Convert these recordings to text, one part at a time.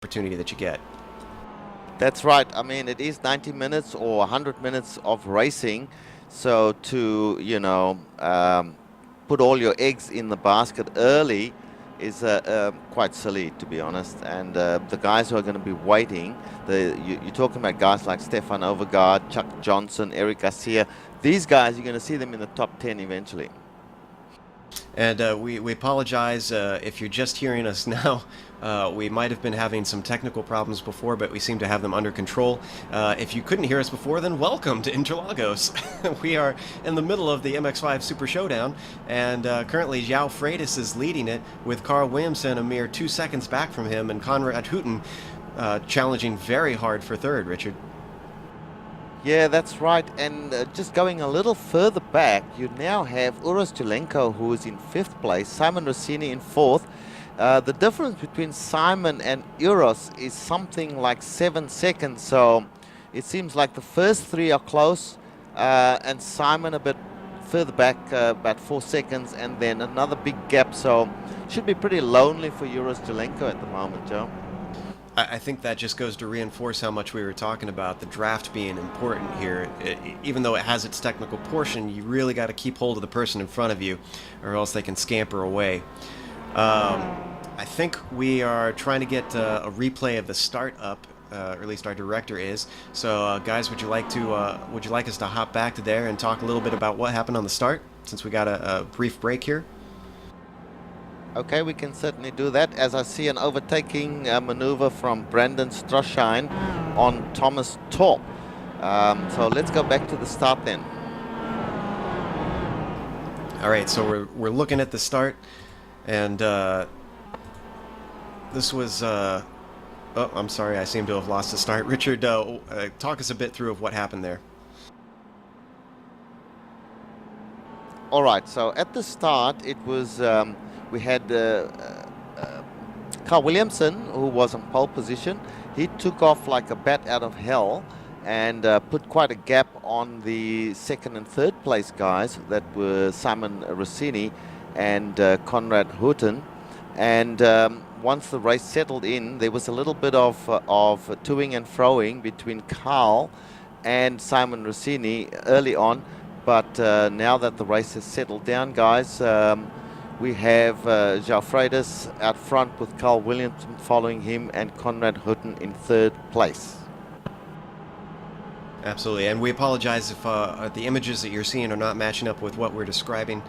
opportunity that you get. That's right. I mean, it is 90 minutes or 100 minutes of racing. So to, put all your eggs in the basket early is quite silly, to be honest. And the guys who are going to be waiting, you're talking about guys like Stefan Overgaard, Chuck Johnson, Eric Garcia. These guys, you're going to see them in the top 10 eventually. And we apologize if you're just hearing us now. We might have been having some technical problems before, but we seem to have them under control. If you couldn't hear us before, then welcome to Interlagos. We are in the middle of the MX-5 Super Showdown, and currently João Freitas is leading it with Carl Williamson a mere 2 seconds back from him, and Konrad Hutten challenging very hard for third, Richard. Yeah, that's right. And just going a little further back, you now have Uros Julenko, who is in 5th place, Simon Rossini in 4th. The difference between Simon and Uros is something like 7 seconds. So it seems like the first 3 are close, and Simon a bit further back, about 4 seconds, and then another big gap. So it should be pretty lonely for Uros Julenko at the moment, Joe. I think that just goes to reinforce how much we were talking about the draft being important here. Even though it has its technical portion, you really got to keep hold of the person in front of you, or else they can scamper away. I think we are trying to get a replay of the start up, or at least our director is. So, guys, would you like us to hop back to there and talk a little bit about what happened on the start, since we got a brief break here? Okay, we can certainly do that, as I see an overtaking maneuver from Brandon Stroshine on Thomas Torp. So let's go back to the start then. All right, so we're looking at the start, and this was... oh, I'm sorry, I seem to have lost the start. Richard, talk us a bit through of what happened there. All right, so at the start, it was... we had Carl Williamson, who was on pole position. He took off like a bat out of hell and put quite a gap on the 2nd and 3rd place guys that were Simon Rossini and Konrad Hutten. And once the race settled in, there was a little bit of toing and froing between Carl and Simon Rossini early on. But now that the race has settled down, guys, we have João Freitas out front with Carl Williamson following him and Konrad Hutten in 3rd place. Absolutely, and we apologize if the images that you're seeing are not matching up with what we're describing.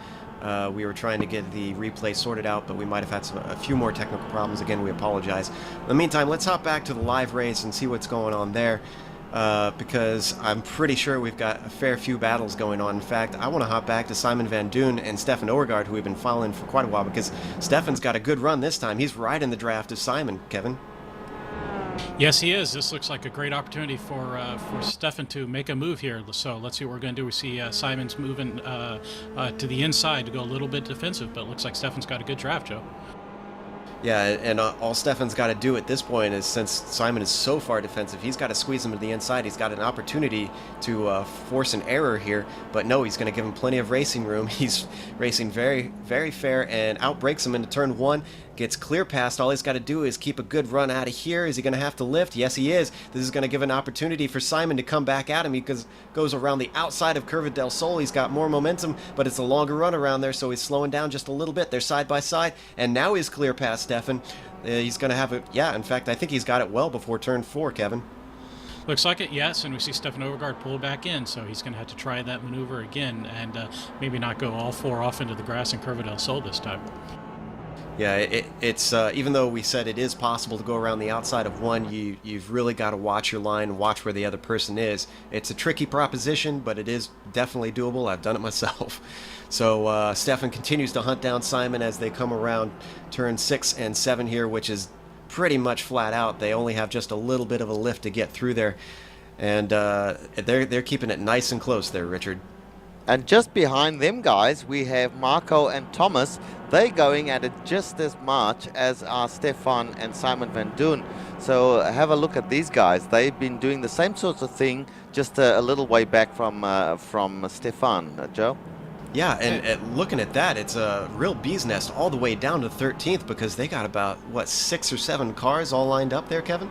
We were trying to get the replay sorted out, but we might have had a few more technical problems. Again, we apologize. In the meantime, let's hop back to the live race and see what's going on there. Because I'm pretty sure we've got a fair few battles going on. In fact, I want to hop back to Simon Van Doon and Stefan Overgaard, who we've been following for quite a while, because Stefan's got a good run this time. He's right in the draft of Simon, Kevin. Yes, he is. This looks like a great opportunity for Stefan to make a move here. So let's see what we're going to do. We see Simon's moving to the inside to go a little bit defensive, but it looks like Stefan's got a good draft, Joe. Yeah, and all Stefan's got to do at this point is, since Simon is so far defensive, he's got to squeeze him to the inside. He's got an opportunity to force an error here, but no, he's going to give him plenty of racing room. He's racing very, very fair and outbreaks him into turn 1. Gets clear past. All he's got to do is keep a good run out of here. Is he going to have to lift? Yes, he is. This is going to give an opportunity for Simon to come back at him. He goes around the outside of Curva del Sol. He's got more momentum, but it's a longer run around there, so he's slowing down just a little bit. They're side by side, and now he's clear past Stefan. He's going to have it. Yeah, in fact, I think he's got it well before turn 4, Kevin. Looks like it, yes, and we see Stefan Overgaard pull back in, so he's going to have to try that maneuver again and maybe not go all 4 off into the grass in Curva del Sol this time. Yeah, it's even though we said it is possible to go around the outside of one, you've really got to watch your line and watch where the other person is. It's a tricky proposition, but it is definitely doable. I've done it myself. So Stefan continues to hunt down Simon as they come around turn 6 and 7 here, which is pretty much flat out. They only have just a little bit of a lift to get through there, and they're keeping it nice and close there, Richard. And just behind them, guys, we have Marco and Thomas. They're going at it just as much as are Stefan and Simon Van Doon. So have a look at these guys. They've been doing the same sorts of thing, just a little way back from Stefan. Joe? Yeah, and looking at that, it's a real bee's nest all the way down to 13th because they got about, what, 6 or 7 cars all lined up there, Kevin?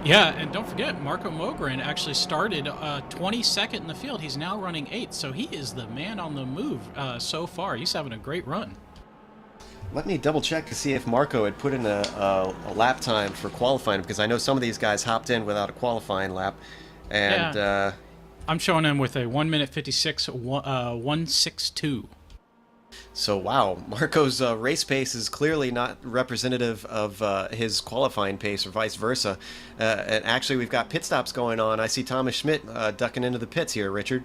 Yeah, and don't forget, Marco Mogren actually started 22nd in the field. He's now running 8th, so he is the man on the move so far. He's having a great run. Let me double check to see if Marco had put in a lap time for qualifying, because I know some of these guys hopped in without a qualifying lap. And yeah. I'm showing him with a 1 minute 56 162. So wow, Marco's race pace is clearly not representative of his qualifying pace, or vice versa. And actually, we've got pit stops going on. I see Thomas Schmidt ducking into the pits here, Richard.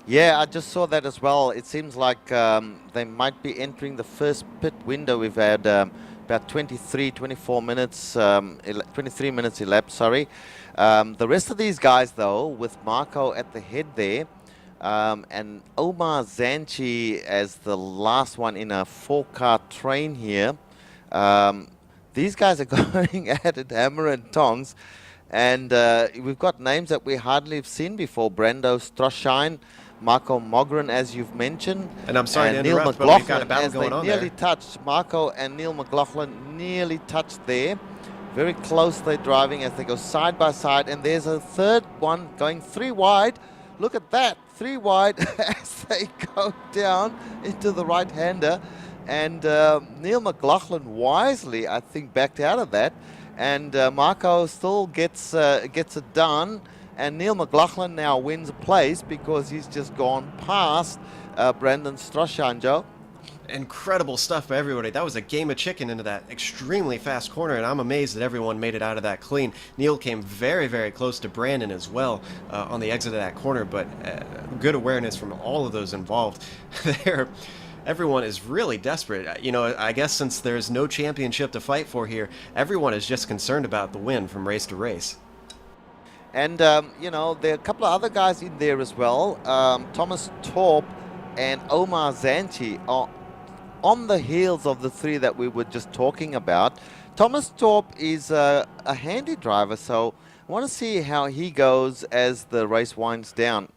Yeah, I just saw that as well. It seems like they might be entering the first pit window. We've had about 24 minutes, 23 minutes elapsed, sorry. The rest of these guys, though, with Marco at the head there, and Omar Zanchi as the last one in a 4-car train here. These guys are going at it hammer and tongs. And we've got names that we hardly have seen before. Brando Stroshine, Marco Mogren, as you've mentioned. And I'm sorry to Neil interrupt, but we've got a battle going on there. Nearly touched. Marco and Neil McLaughlin nearly touched there. Very close they're driving as they go side by side. And there's a third one going 3 wide. Look at that, 3 wide as they go down into the right-hander. And Neil McLaughlin wisely, I think, backed out of that. And Marco still gets it done. And Neil McLaughlin now wins a place because he's just gone past Brandon Stroshan, Joe. Incredible stuff by everybody. That was a game of chicken into that extremely fast corner, and I'm amazed that everyone made it out of that clean. Neil came very, very close to Brandon as well on the exit of that corner, but good awareness from all of those involved there. Everyone is really desperate. You know, I guess since there's no championship to fight for here, everyone is just concerned about the win from race to race. And, you know, there are a couple of other guys in there as well. Thomas Torp and Omar Zanchi are on the heels of the 3 that we were just talking about. Thomas Torp is a handy driver, so I want to see how he goes as the race winds down.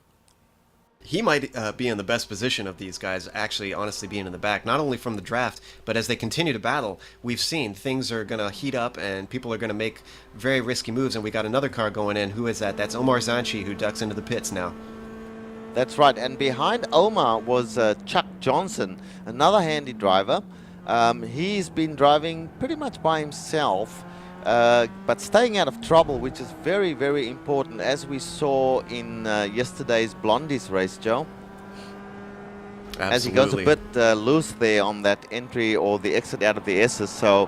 He might be in the best position of these guys, actually, honestly, being in the back, not only from the draft, but as they continue to battle. We've seen things are going to heat up and people are going to make very risky moves, and we got another car going in. Who is that? That's Omar Zanchi, who ducks into the pits now. That's right, and behind Omar was Chuck Johnson, another handy driver. He's been driving pretty much by himself, but staying out of trouble, which is very, very important, as we saw in yesterday's Blondies race, Joe. Absolutely. As he goes a bit loose there on that entry or the exit out of the S's, so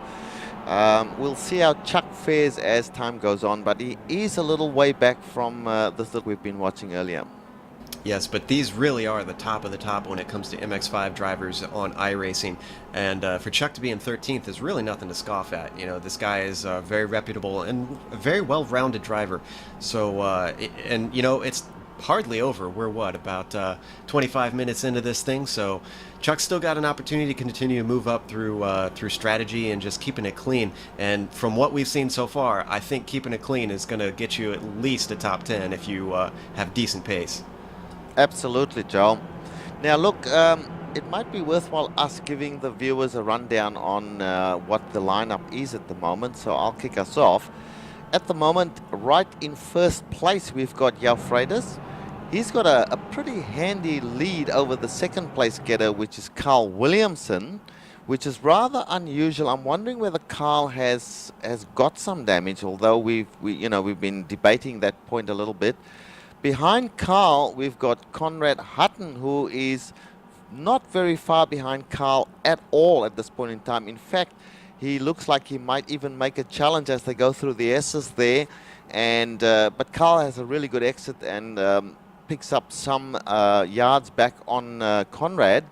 we'll see how Chuck fares as time goes on, but he is a little way back from this that we've been watching earlier. Yes, but these really are the top of the top when it comes to MX-5 drivers on iRacing. And for Chuck to be in 13th is really nothing to scoff at. You know, this guy is very reputable and a very well-rounded driver. So, and you know, it's hardly over. We're, what, about 25 minutes into this thing? So Chuck's still got an opportunity to continue to move up through strategy and just keeping it clean. And from what we've seen so far, I think keeping it clean is going to get you at least a top 10 if you have decent pace. Absolutely, Joel. Now, look, it might be worthwhile us giving the viewers a rundown on what the lineup is at the moment, so I'll kick us off. At the moment, right in first place, we've got Freitas. He's got a pretty handy lead over the second place getter, which is Carl Williamson, which is rather unusual. I'm wondering whether Carl has got some damage, although we've been debating that point a little bit. Behind Carl, we've got Konrad Hutten, who is not very far behind Carl at all at this point in time. In fact, he looks like he might even make a challenge as they go through the S's there. And but Carl has a really good exit and picks up some yards back on Konrad.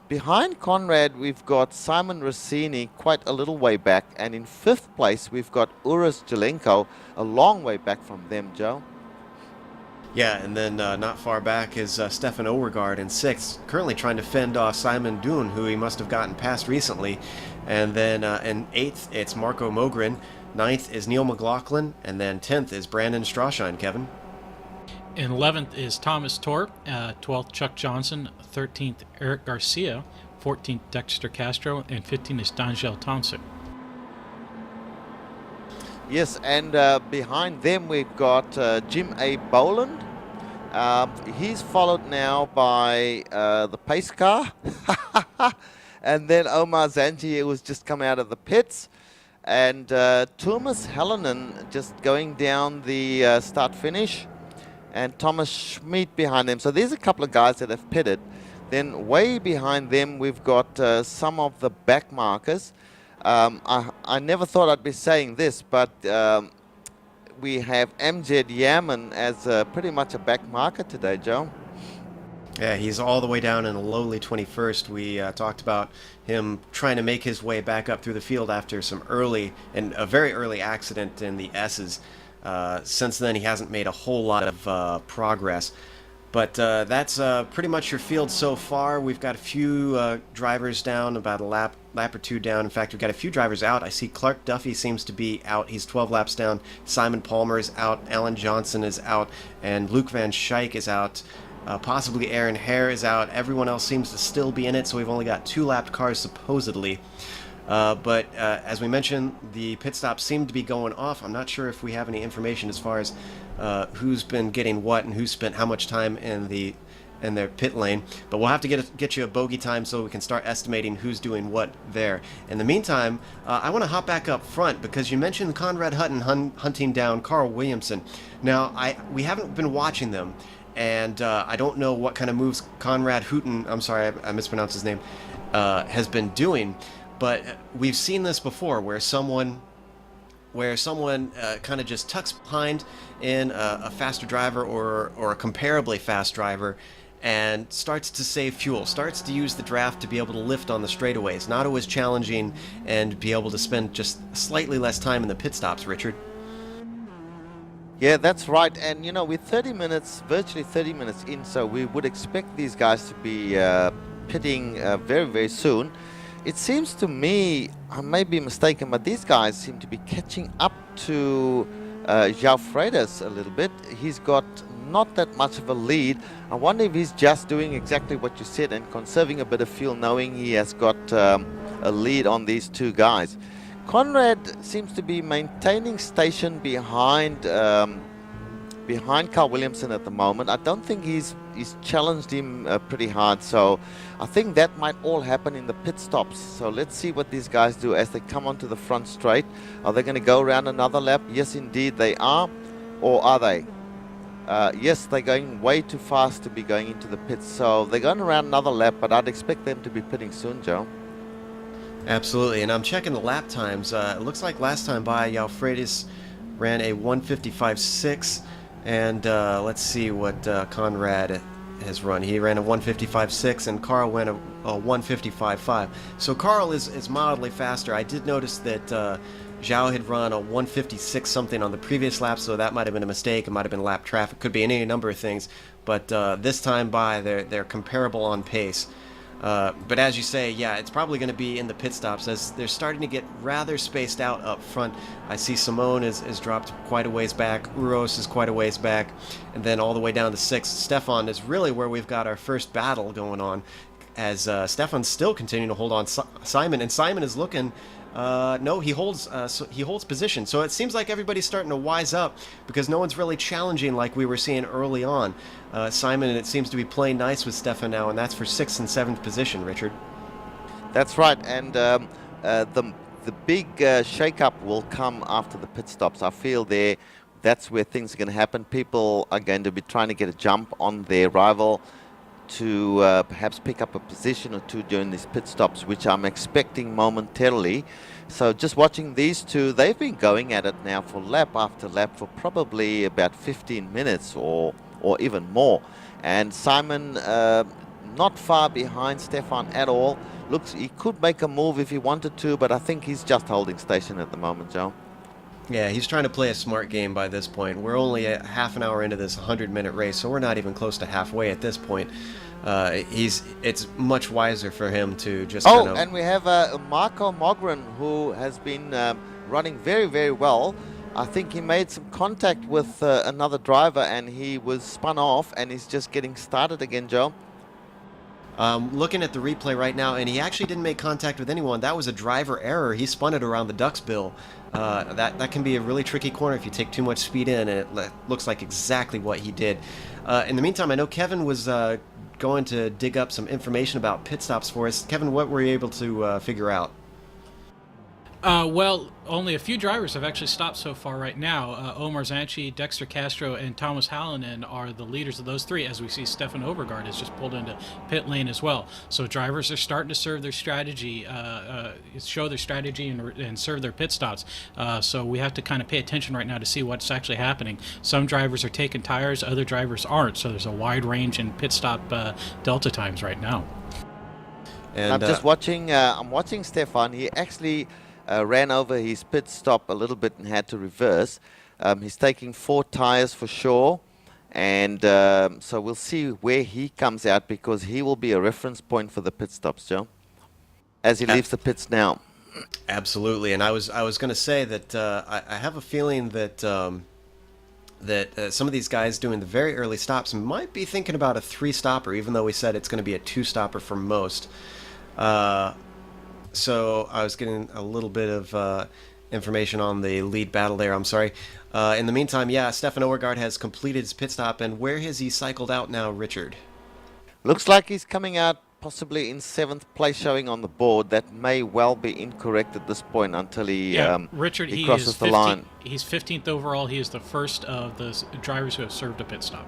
Behind Konrad, we've got Simon Rossini quite a little way back. And in 5th place, we've got Uros Jelenko, a long way back from them, Joe. Yeah, and then not far back is Stefan Overgaard in 6th, currently trying to fend off Simon Doon, who he must have gotten past recently. And then in 8th, it's Marco Mogren. 9th is Neil McLaughlin. And then 10th is Brandon Straushine, Kevin. In 11th is Thomas Torp, 12th Chuck Johnson, 13th Eric Garcia, 14th Dexter Castro, and 15th is D'Angelo Thompson. Yes, and behind them we've got Jim A. Boland. He's followed now by the pace car. And then Omar Zanji, who was just come out of the pits. And Thomas Helenen just going down the start-finish. And Thomas Schmid behind them. So there's a couple of guys that have pitted. Then way behind them, we've got some of the back markers. I never thought I'd be saying this, but we have Amjad Yaman as pretty much a back marker today, Joe. Yeah, he's all the way down in a lowly 21st. We talked about him trying to make his way back up through the field after some early and a very early accident in the S's. Since then, he hasn't made a whole lot of progress. But that's pretty much your field so far. We've got a few drivers down, about a lap or two down. In fact, we've got a few drivers out. I see Clark Duffy seems to be out. He's 12 laps down. Simon Palmer is out. Alan Johnson is out. And Luke Van Schaik is out. Possibly Aaron Hare is out. Everyone else seems to still be in it, so we've only got 2-lapped cars supposedly. But as we mentioned, the pit stops seem to be going off. I'm not sure if we have any information as far as who's been getting what and who spent how much time in their pit lane. But we'll have to get you a bogey time so we can start estimating who's doing what there. In the meantime, I want to hop back up front because you mentioned Konrad Hutten hunting down Carl Williamson. Now, we haven't been watching them, and I don't know what kind of moves Konrad Hutten, I'm sorry, I mispronounced his name, has been doing. But we've seen this before, where someone kind of just tucks behind in a faster driver or a comparably fast driver and starts to save fuel, starts to use the draft to be able to lift on the straightaways, not always challenging, and be able to spend just slightly less time in the pit stops, Richard. Yeah, that's right. And, you know, we're 30 minutes, virtually 30 minutes in, so we would expect these guys to be pitting very, very soon. It seems to me, I may be mistaken, but these guys seem to be catching up to João Freitas a little bit. He's got not that much of a lead. I wonder if he's just doing exactly what you said and conserving a bit of fuel, knowing he has got a lead on these two guys. Konrad seems to be maintaining station behind Carl Williamson at the moment. I don't think he's challenged him pretty hard, so I think that might all happen in the pit stops. So let's see what these guys do as they come onto the front straight. Are they going to go around another lap? Yes, indeed they are. Or are they? Yes, they're going way too fast to be going into the pits, so they're going around another lap, but I'd expect them to be pitting soon, Joe. Absolutely, and I'm checking the lap times. It looks like last time by, João Freitas ran a 1:55.6, and let's see what Konrad has run. He ran a 1:55.6, and Carl ran a 1:55.5. So Carl is mildly faster. I did notice that João had run a 1:56 something on the previous lap, so that might have been a mistake. It might have been lap traffic. Could be any number of things. But this time by, they're comparable on pace. But as you say, yeah, it's probably going to be in the pit stops as they're starting to get rather spaced out up front. I see Simone is dropped quite a ways back. Uros is quite a ways back. And then all the way down to 6th. Stefan is really where we've got our first battle going on, as Stefan's still continuing to hold on Simon. And Simon is looking... no, he holds position. So it seems like everybody's starting to wise up because no one's really challenging like we were seeing early on. Simon, it seems to be playing nice with Stefan now, and that's for 6th and 7th position, Richard. That's right, and the big shake-up will come after the pit stops. I feel that's where things are going to happen. People are going to be trying to get a jump on their rival to perhaps pick up a position or two during these pit stops, which I'm expecting momentarily. So just watching these two, they've been going at it now for lap after lap for probably about 15 minutes or even more. And Simon not far behind Stefan at all. Looks, he could make a move if he wanted to, but I think he's just holding station at the moment, Joe. Yeah, he's trying to play a smart game by this point. We're only a half an hour into this 100-minute race, so we're not even close to halfway at this point. It's much wiser for him to just kind of... and we have Marco Mogren, who has been running very, very well. I think he made some contact with another driver and he was spun off and he's just getting started again, Joe. Looking at the replay right now, and he actually didn't make contact with anyone. That was a driver error. He spun it around the duck's bill. That can be a really tricky corner if you take too much speed in, and it looks like exactly what he did. In the meantime, I know Kevin was going to dig up some information about pit stops for us. Kevin, what were you able to figure out? Well, only a few drivers have actually stopped so far right now. Omar Zanchi, Dexter Castro, and Thomas Hallinan are the leaders of those three, as we see Stefan Overgaard has just pulled into pit lane as well. So drivers are starting to serve their strategy, show their strategy and serve their pit stops. So we have to kind of pay attention right now to see what's actually happening. Some drivers are taking tires, other drivers aren't. So there's a wide range in pit stop delta times right now. And I'm just watching, I'm watching Stefan. He actually ran over his pit stop a little bit and had to reverse. He's taking 4 tires for sure, and so we'll see where he comes out because he will be a reference point for the pit stops, Joe, as he leaves the pits now. Absolutely, and I was going to say that I have a feeling that some of these guys doing the very early stops might be thinking about a 3-stopper, even though we said it's going to be a 2-stopper for most. So I was getting a little bit of information on the lead battle there. I'm sorry. In the meantime, yeah, Stefan Overgaard has completed his pit stop. And where has he cycled out now, Richard? Looks like he's coming out possibly in 7th place showing on the board. That may well be incorrect at this point until he, Richard, he crosses the line. He's 15th overall. He is the first of the drivers who have served a pit stop.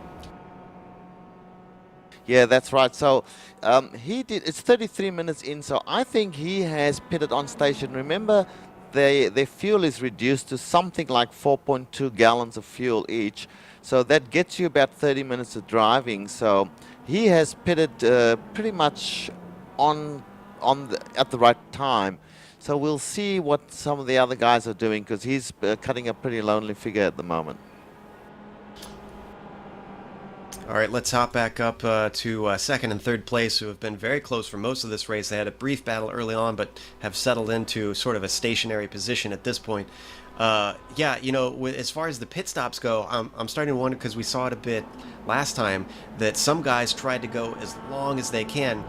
Yeah, that's right. So it's 33 minutes in, so I think he has pitted on station. Remember, their fuel is reduced to something like 4.2 gallons of fuel each. So that gets you about 30 minutes of driving. So he has pitted pretty much at the right time. So we'll see what some of the other guys are doing because he's cutting a pretty lonely figure at the moment. All right, let's hop back up to second and third place, who have been very close for most of this race. They had a brief battle early on, but have settled into sort of a stationary position at this point. Yeah, you know, as far as the pit stops go, I'm starting to wonder, because we saw it a bit last time, that some guys tried to go as long as they can.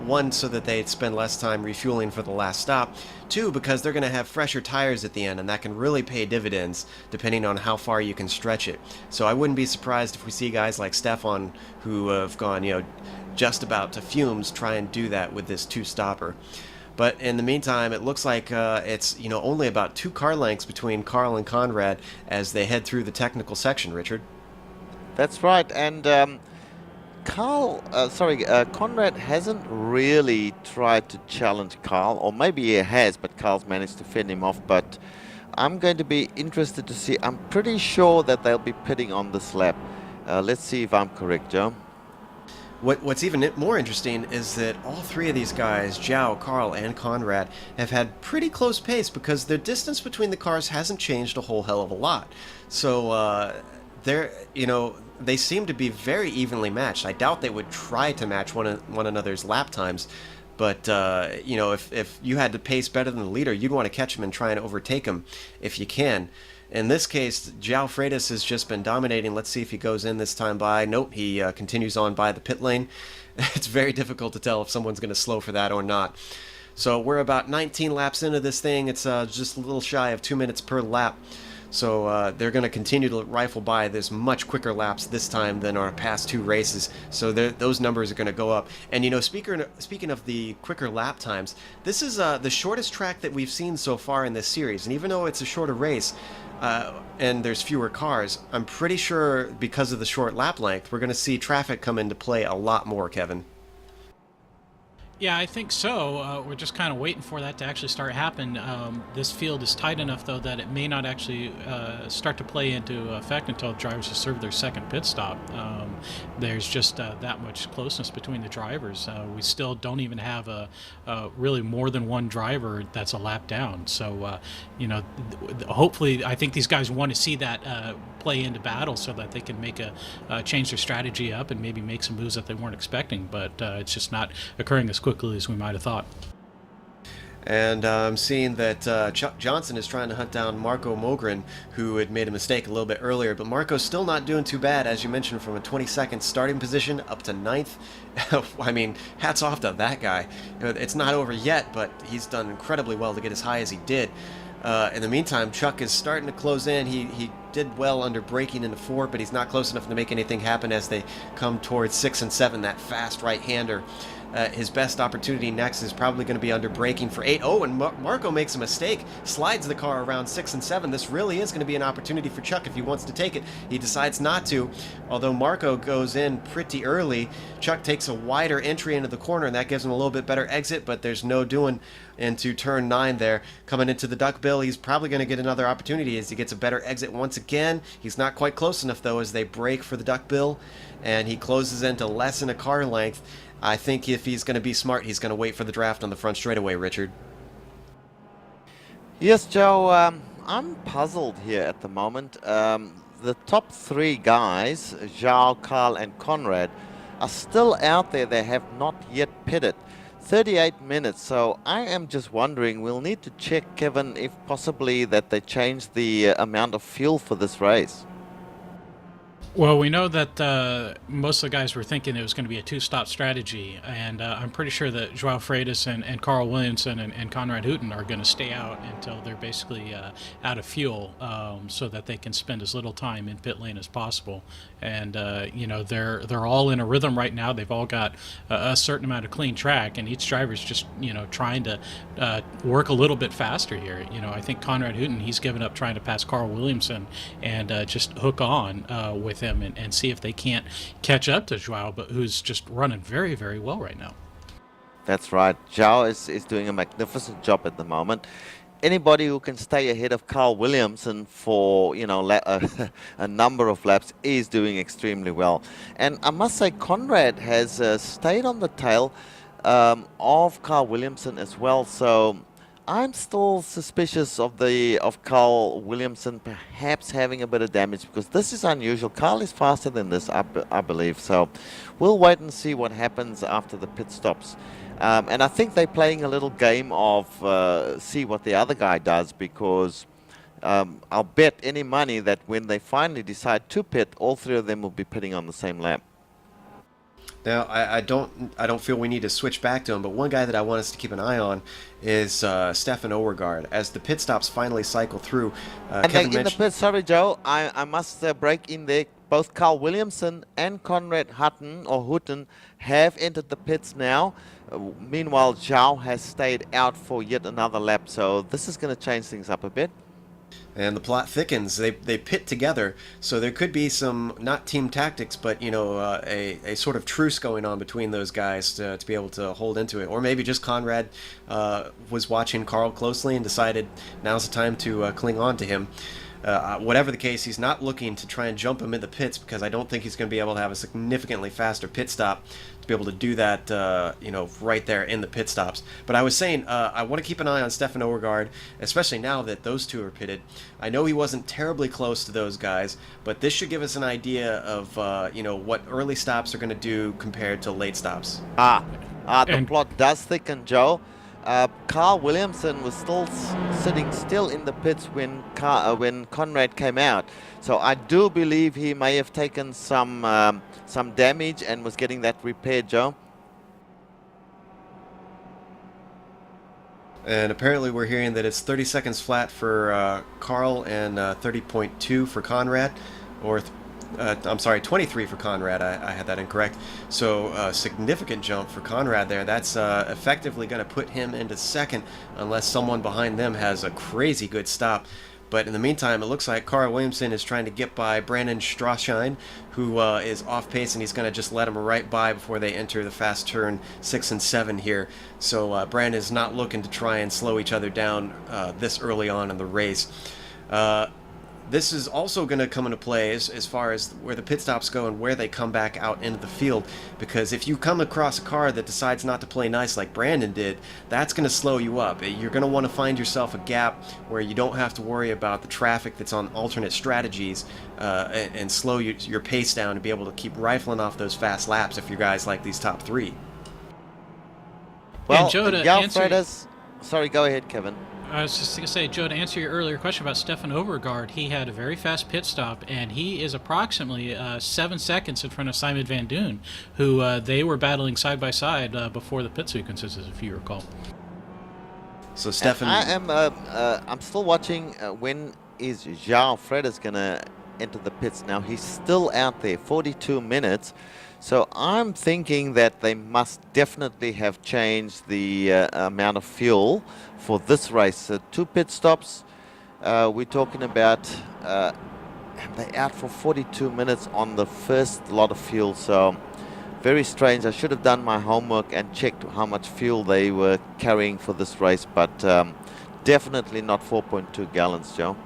One, so that they'd spend less time refueling for the last stop. 2, because they're going to have fresher tires at the end, and that can really pay dividends depending on how far you can stretch it. So I wouldn't be surprised if we see guys like Stefan who have gone, you know, just about to fumes try and do that with this 2-stopper. But in the meantime, it looks like it's, you know, only about 2 car lengths between Carl and Konrad as they head through the technical section, Richard. That's right, and Konrad hasn't really tried to challenge Carl, or maybe he has, but Carl's managed to fend him off. But I'm going to be interested to see. I'm pretty sure that they'll be pitting on this lap. Let's see if I'm correct, Joe. What's even more interesting is that all 3 of these guys, Zhao, Carl, and Konrad, have had pretty close pace because the distance between the cars hasn't changed a whole hell of a lot. So they seem to be very evenly matched. I doubt they would try to match one another's lap times, but you know, if you had to pace better than the leader, you'd want to catch him and try and overtake him if you can. In this case, João Freitas has just been dominating. Let's see if he goes in this time by. Nope, he continues on by the pit lane. It's very difficult to tell if someone's going to slow for that or not. So we're about 19 laps into this thing. It's just a little shy of 2 minutes per lap. So they're going to continue to rifle by. There's much quicker laps this time than our past 2 races. So those numbers are going to go up. And, you know, speaking of the quicker lap times, this is the shortest track that we've seen so far in this series. And even though it's a shorter race and there's fewer cars, I'm pretty sure because of the short lap length, we're going to see traffic come into play a lot more, Kevin. Yeah, I think so. We're just kind of waiting for that to actually start happening. This field is tight enough, though, that it may not actually start to play into effect until drivers have served their second pit stop. There's just that much closeness between the drivers. We still don't even have really more than one driver that's a lap down. So, you know, hopefully, I think these guys want to see that play into battle so that they can make change their strategy up and maybe make some moves that they weren't expecting. But it's just not occurring as quickly as we might have thought. And I'm seeing that Chuck Johnson is trying to hunt down Marco Mogren, who had made a mistake a little bit earlier. But Marco's still not doing too bad, as you mentioned, from a 22nd starting position up to 9th. I mean, hats off to that guy. It's not over yet, but he's done incredibly well to get as high as he did. In the meantime, Chuck is starting to close in. He did well under braking into 4, but he's not close enough to make anything happen as they come towards 6 and 7, that fast right-hander. His best opportunity next is probably going to be under braking for 8. Oh, and Marco makes a mistake, slides the car around 6 and 7. This really is going to be an opportunity for Chuck if he wants to take it. He decides not to. Although Marco goes in pretty early, Chuck takes a wider entry into the corner, and that gives him a little bit better exit, but there's no doing into turn 9 there. Coming into the duckbill, he's probably going to get another opportunity as he gets a better exit once again. He's not quite close enough, though, as they brake for the duckbill, and he closes into less than a car length. I think if he's going to be smart, he's going to wait for the draft on the front straightaway, Richard. Yes, Joe, I'm puzzled here at the moment. The top 3 guys, Zhao, Carl and Konrad, are still out there. They have not yet pitted. 38 minutes, so I am just wondering, we'll need to check, Kevin, if possibly that they change the amount of fuel for this race. Well, we know that most of the guys were thinking it was going to be a 2-stop strategy, and I'm pretty sure that Joao Freitas and Carl Williamson and Konrad Hutten are going to stay out until they're basically out of fuel, so that they can spend as little time in pit lane as possible. And you know, they're all in a rhythm right now. They've all got a certain amount of clean track, and each driver's just, you know, trying to work a little bit faster here. You know, I think Konrad Hutten, he's given up trying to pass Carl Williamson and just hook on with him and see if they can't catch up to Joao, but who's just running very, very well right now. That's right. Joao is doing a magnificent job at the moment. Anybody who can stay ahead of Carl Williamson for, you know, a number of laps is doing extremely well. And I must say, Konrad has stayed on the tail of Carl Williamson as well. So I'm still suspicious of Carl Williamson perhaps having a bit of damage, because this is unusual. Carl is faster than this, I believe. So we'll wait and see what happens after the pit stops. And I think they're playing a little game of see what the other guy does, because I'll bet any money that when they finally decide to pit, all 3 of them will be pitting on the same lap. Now, I don't feel we need to switch back to him, but one guy that I want us to keep an eye on is Stefan Overgaard. As the pit stops finally cycle through, and in the pit, sorry Joe, I must break in there. Both Carl Williamson and Konrad Hutten have entered the pits now. Meanwhile, Zhao has stayed out for yet another lap, so this is going to change things up a bit. And the plot thickens. They pit together, so there could be some, not team tactics, but, you know, a sort of truce going on between those guys to be able to hold into it. Or maybe just Konrad was watching Carl closely and decided now's the time to cling on to him. Whatever the case, he's not looking to try and jump him in the pits, because I don't think he's going to be able to have a significantly faster pit stop to be able to do that, you know, right there in the pit stops. But I was saying, I want to keep an eye on Stefan Overgaard, especially now that those 2 are pitted. I know he wasn't terribly close to those guys, but this should give us an idea of, you know, what early stops are going to do compared to late stops. The plot does thicken, Joe. Carl Williamson was still sitting in the pits when Konrad came out, so I do believe he may have taken some damage and was getting that repaired, Joe. And apparently we're hearing that it's 30 seconds flat for Carl and 30.2 for Konrad, or I'm sorry, 23 for Konrad. I had that incorrect. So a significant jump for Konrad there. That's effectively going to put him into second unless someone behind them has a crazy good stop. But in the meantime, it looks like Carl Williamson is trying to get by Brandon Strauschein, who is off pace, and he's going to just let him right by before they enter the fast turn 6 and 7 here. So Brandon is not looking to try and slow each other down this early on in the race. This is also going to come into play as far as where the pit stops go and where they come back out into the field, because if you come across a car that decides not to play nice like Brandon did, that's going to slow you up. You're going to want to find yourself a gap where you don't have to worry about the traffic that's on alternate strategies and slow your pace down and be able to keep rifling off those fast laps if you're guys like these top 3. Well, Joe, to Freitas, Sorry, go ahead, Kevin. I was just going to say, Joe, to answer your earlier question about Stefan Overgaard, he had a very fast pit stop, and he is approximately 7 seconds in front of Simon Van Doon, who they were battling side by side before the pit sequences, if you recall. So Stefan, I'm still watching. When is João Freitas gonna enter the pits now? He's still out there, 42 minutes. So I'm thinking that they must definitely have changed the amount of fuel for this race. 2 pit stops. We're talking about, and they're out for 42 minutes on the first lot of fuel. So very strange. I should have done my homework and checked how much fuel they were carrying for this race, but definitely not 4.2 gallons, Joe.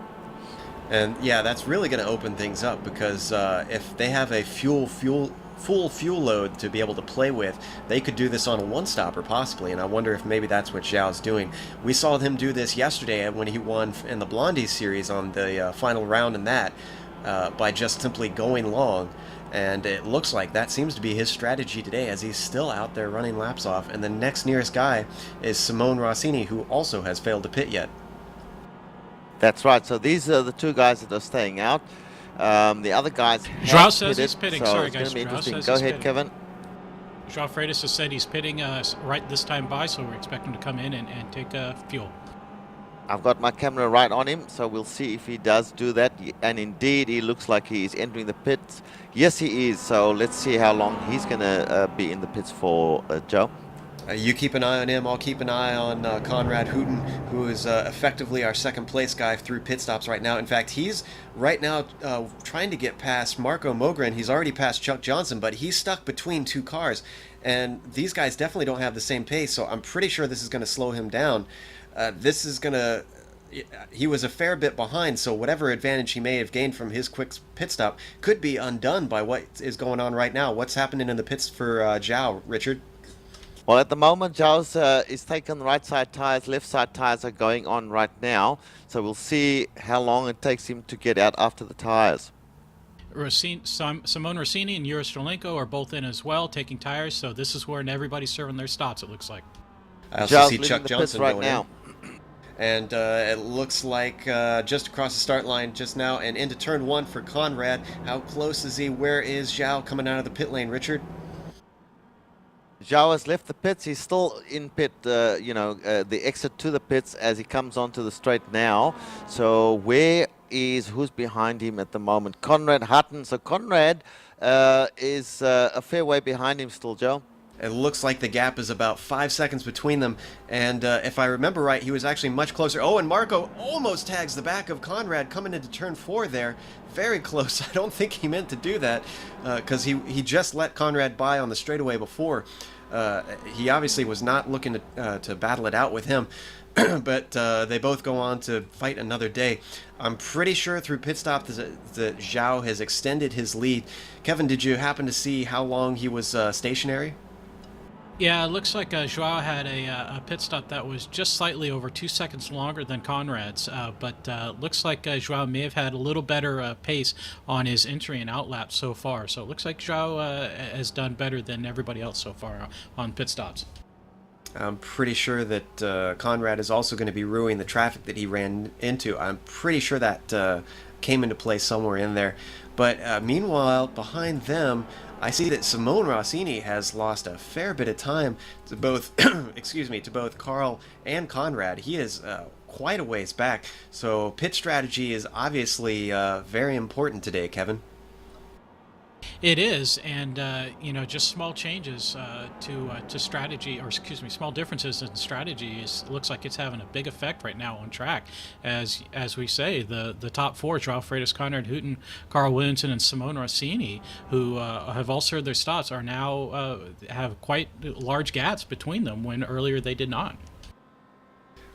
and yeah, that's really going to open things up because if they have a full fuel load to be able to play with, they could do this on a one-stopper possibly, and I wonder if maybe that's what Zhao's doing. We saw him do this yesterday when he won in the Blondie series on the final round in that by just simply going long, and it looks like that seems to be his strategy today as he's still out there running laps off, and the next nearest guy is Simone Rossini, who also has failed to pit yet. That's right. So these are the 2 guys that are staying out. The other guys João says he's pitting. So Sorry, it's guys. going to be João interesting. says Go he's ahead, pitting. Kevin. João Freitas has said he's pitting right this time by, so we're expecting him to come in and take fuel. I've got my camera right on him, so we'll see if he does do that. And indeed, he looks like he is entering the pits. Yes, he is. So let's see how long he's going to be in the pits for, Joe. You keep an eye on him. I'll keep an eye on Konrad Hutten, who is effectively our second place guy through pit stops right now. In fact, he's right now trying to get past Marco Mogren. He's already passed Chuck Johnson, but he's stuck between 2 cars. And these guys definitely don't have the same pace, so I'm pretty sure this is going to slow him down. This is going to... He was a fair bit behind, so whatever advantage he may have gained from his quick pit stop could be undone by what is going on right now. What's happening in the pits for Zhao, Richard? Well, at the moment, Zhao's is taking right side tires, left side tires are going on right now. So we'll see how long it takes him to get out after the tires. Simone Rossini and Yuri Strolenko are both in as well, taking tires. So this is where everybody's serving their stops, it looks like. I also Zhao's see leading Chuck the Johnson pits right going now. in. And it looks like just across the start line just now and into turn 1 for Konrad. How close is he? Where is Zhao coming out of the pit lane, Richard? Zhao has left the pits. He's still in pit, the exit to the pits as he comes onto the straight now. So who's behind him at the moment? Konrad Hutten. So Konrad is a fair way behind him still, Joe. It looks like the gap is about 5 seconds between them, and if I remember right, he was actually much closer. Oh, and Marco almost tags the back of Konrad coming into turn 4 there. Very close. I don't think he meant to do that, because he just let Konrad by on the straightaway before. He obviously was not looking to battle it out with him, but they both go on to fight another day. I'm pretty sure through pit stop that Zhao has extended his lead. Kevin, did you happen to see how long he was stationary? Yeah, it looks like Joao had a pit stop that was just slightly over 2 seconds longer than Konrad's, but looks like Joao may have had a little better pace on his entry and out laps so far. So it looks like Joao has done better than everybody else so far on pit stops. I'm pretty sure that Konrad is also going to be ruining the traffic that he ran into. I'm pretty sure that came into play somewhere in there. But meanwhile, behind them, I see that Simone Rossini has lost a fair bit of time to both, to both Carl and Konrad. He is quite a ways back. So pit strategy is obviously very important today, Kevin. It is, and just small changes to strategy, or small differences in strategy looks like it's having a big effect right now on track. As we say, the top 4, Joao Freitas, Konrad Hutten, Carl Williamson, and Simone Rossini, who have all served their stops, are now have quite large gaps between them when earlier they did not.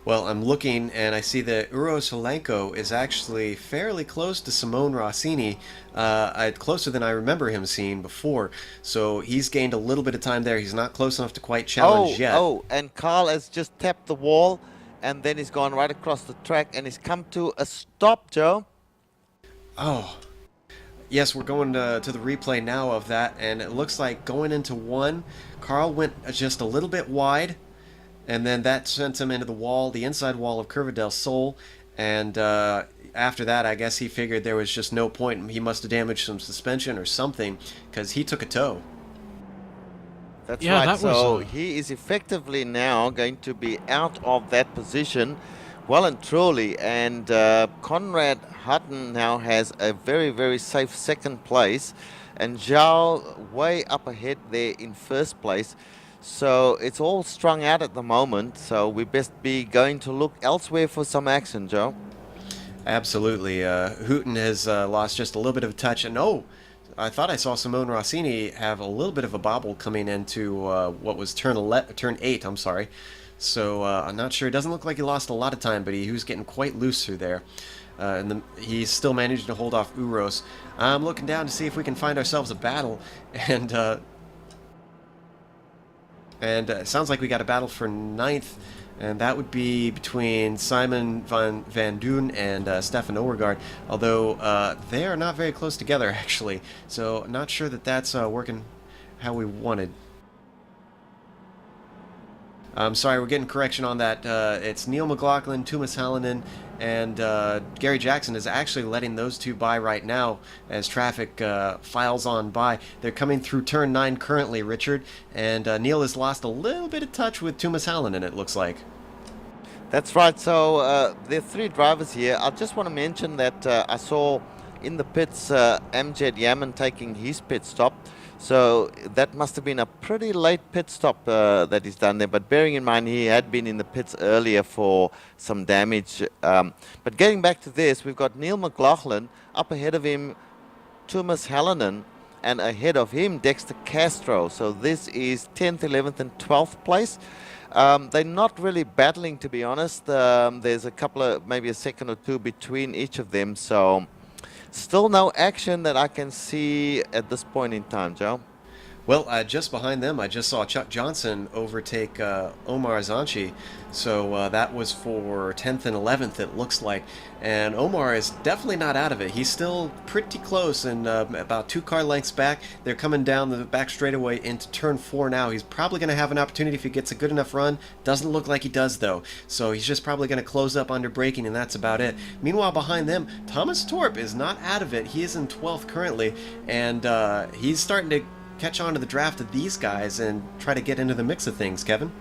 Well, I'm looking, and I see that Uro Solenko is actually fairly close to Simone Rossini, closer than I remember him seeing before. So he's gained a little bit of time there. He's not close enough to quite challenge yet. Oh, and Carl has just tapped the wall, and then he's gone right across the track, and he's come to a stop, Joe. Oh. Yes, we're going to the replay now of that, and it looks like going into 1, Carl went just a little bit wide, and then that sent him into the wall, the inside wall of Curva del Sol, and after that, I guess he figured there was just no point. He must have damaged some suspension or something, because he took a tow. That's Yeah, right. that So was, he is effectively now going to be out of that position, well and truly. And Konrad Hutten now has a very, very safe second place, and Zhao way up ahead there in first place. So it's all strung out at the moment. So we best be going to look elsewhere for some action, Joe. Absolutely. Hutten has lost just a little bit of touch, and I thought I saw Simone Rossini have a little bit of a bobble coming into what was turn 8. I'm sorry. So I'm not sure. It doesn't look like he lost a lot of time, but he was getting quite loose through there. And he's still managing to hold off Uros. I'm looking down to see if we can find ourselves a battle, and it sounds like we got a battle for 9th. And that would be between Simon van Doon and Stefan Overgaard, although they are not very close together, actually. So not sure that that's working how we wanted. I'm sorry, we're getting correction on that. It's Neil McLaughlin, Tuomas Hallinen, and Gary Jackson is actually letting those two by right now as traffic files on by. They're coming through turn 9 currently, Richard, and Neil has lost a little bit of touch with Tuomas Hallinen, it looks like. That's right. So there are 3 drivers here. I just want to mention that I saw in the pits Amjad Yaman taking his pit stop. So that must have been a pretty late pit stop that he's done there. But bearing in mind he had been in the pits earlier for some damage. But getting back to this, we've got Neil McLaughlin up ahead of him, Tuomas Hallinen, and ahead of him Dexter Castro. So this is 10th, 11th and 12th place. They're not really battling, to be honest. There's a couple of, maybe a second or two between each of them. So still no action that I can see at this point in time, Joe. Well, just behind them, I just saw Chuck Johnson overtake Omar Zanchi. So that was for 10th and 11th, it looks like. And Omar is definitely not out of it. He's still pretty close and about 2 car lengths back. They're coming down the back straightaway into turn 4 now. He's probably going to have an opportunity if he gets a good enough run. Doesn't look like he does, though. So he's just probably going to close up under braking, and that's about it. Meanwhile, behind them, Thomas Torp is not out of it. He is in 12th currently, and he's starting to catch on to the draft of these guys and try to get into the mix of things, Kevin.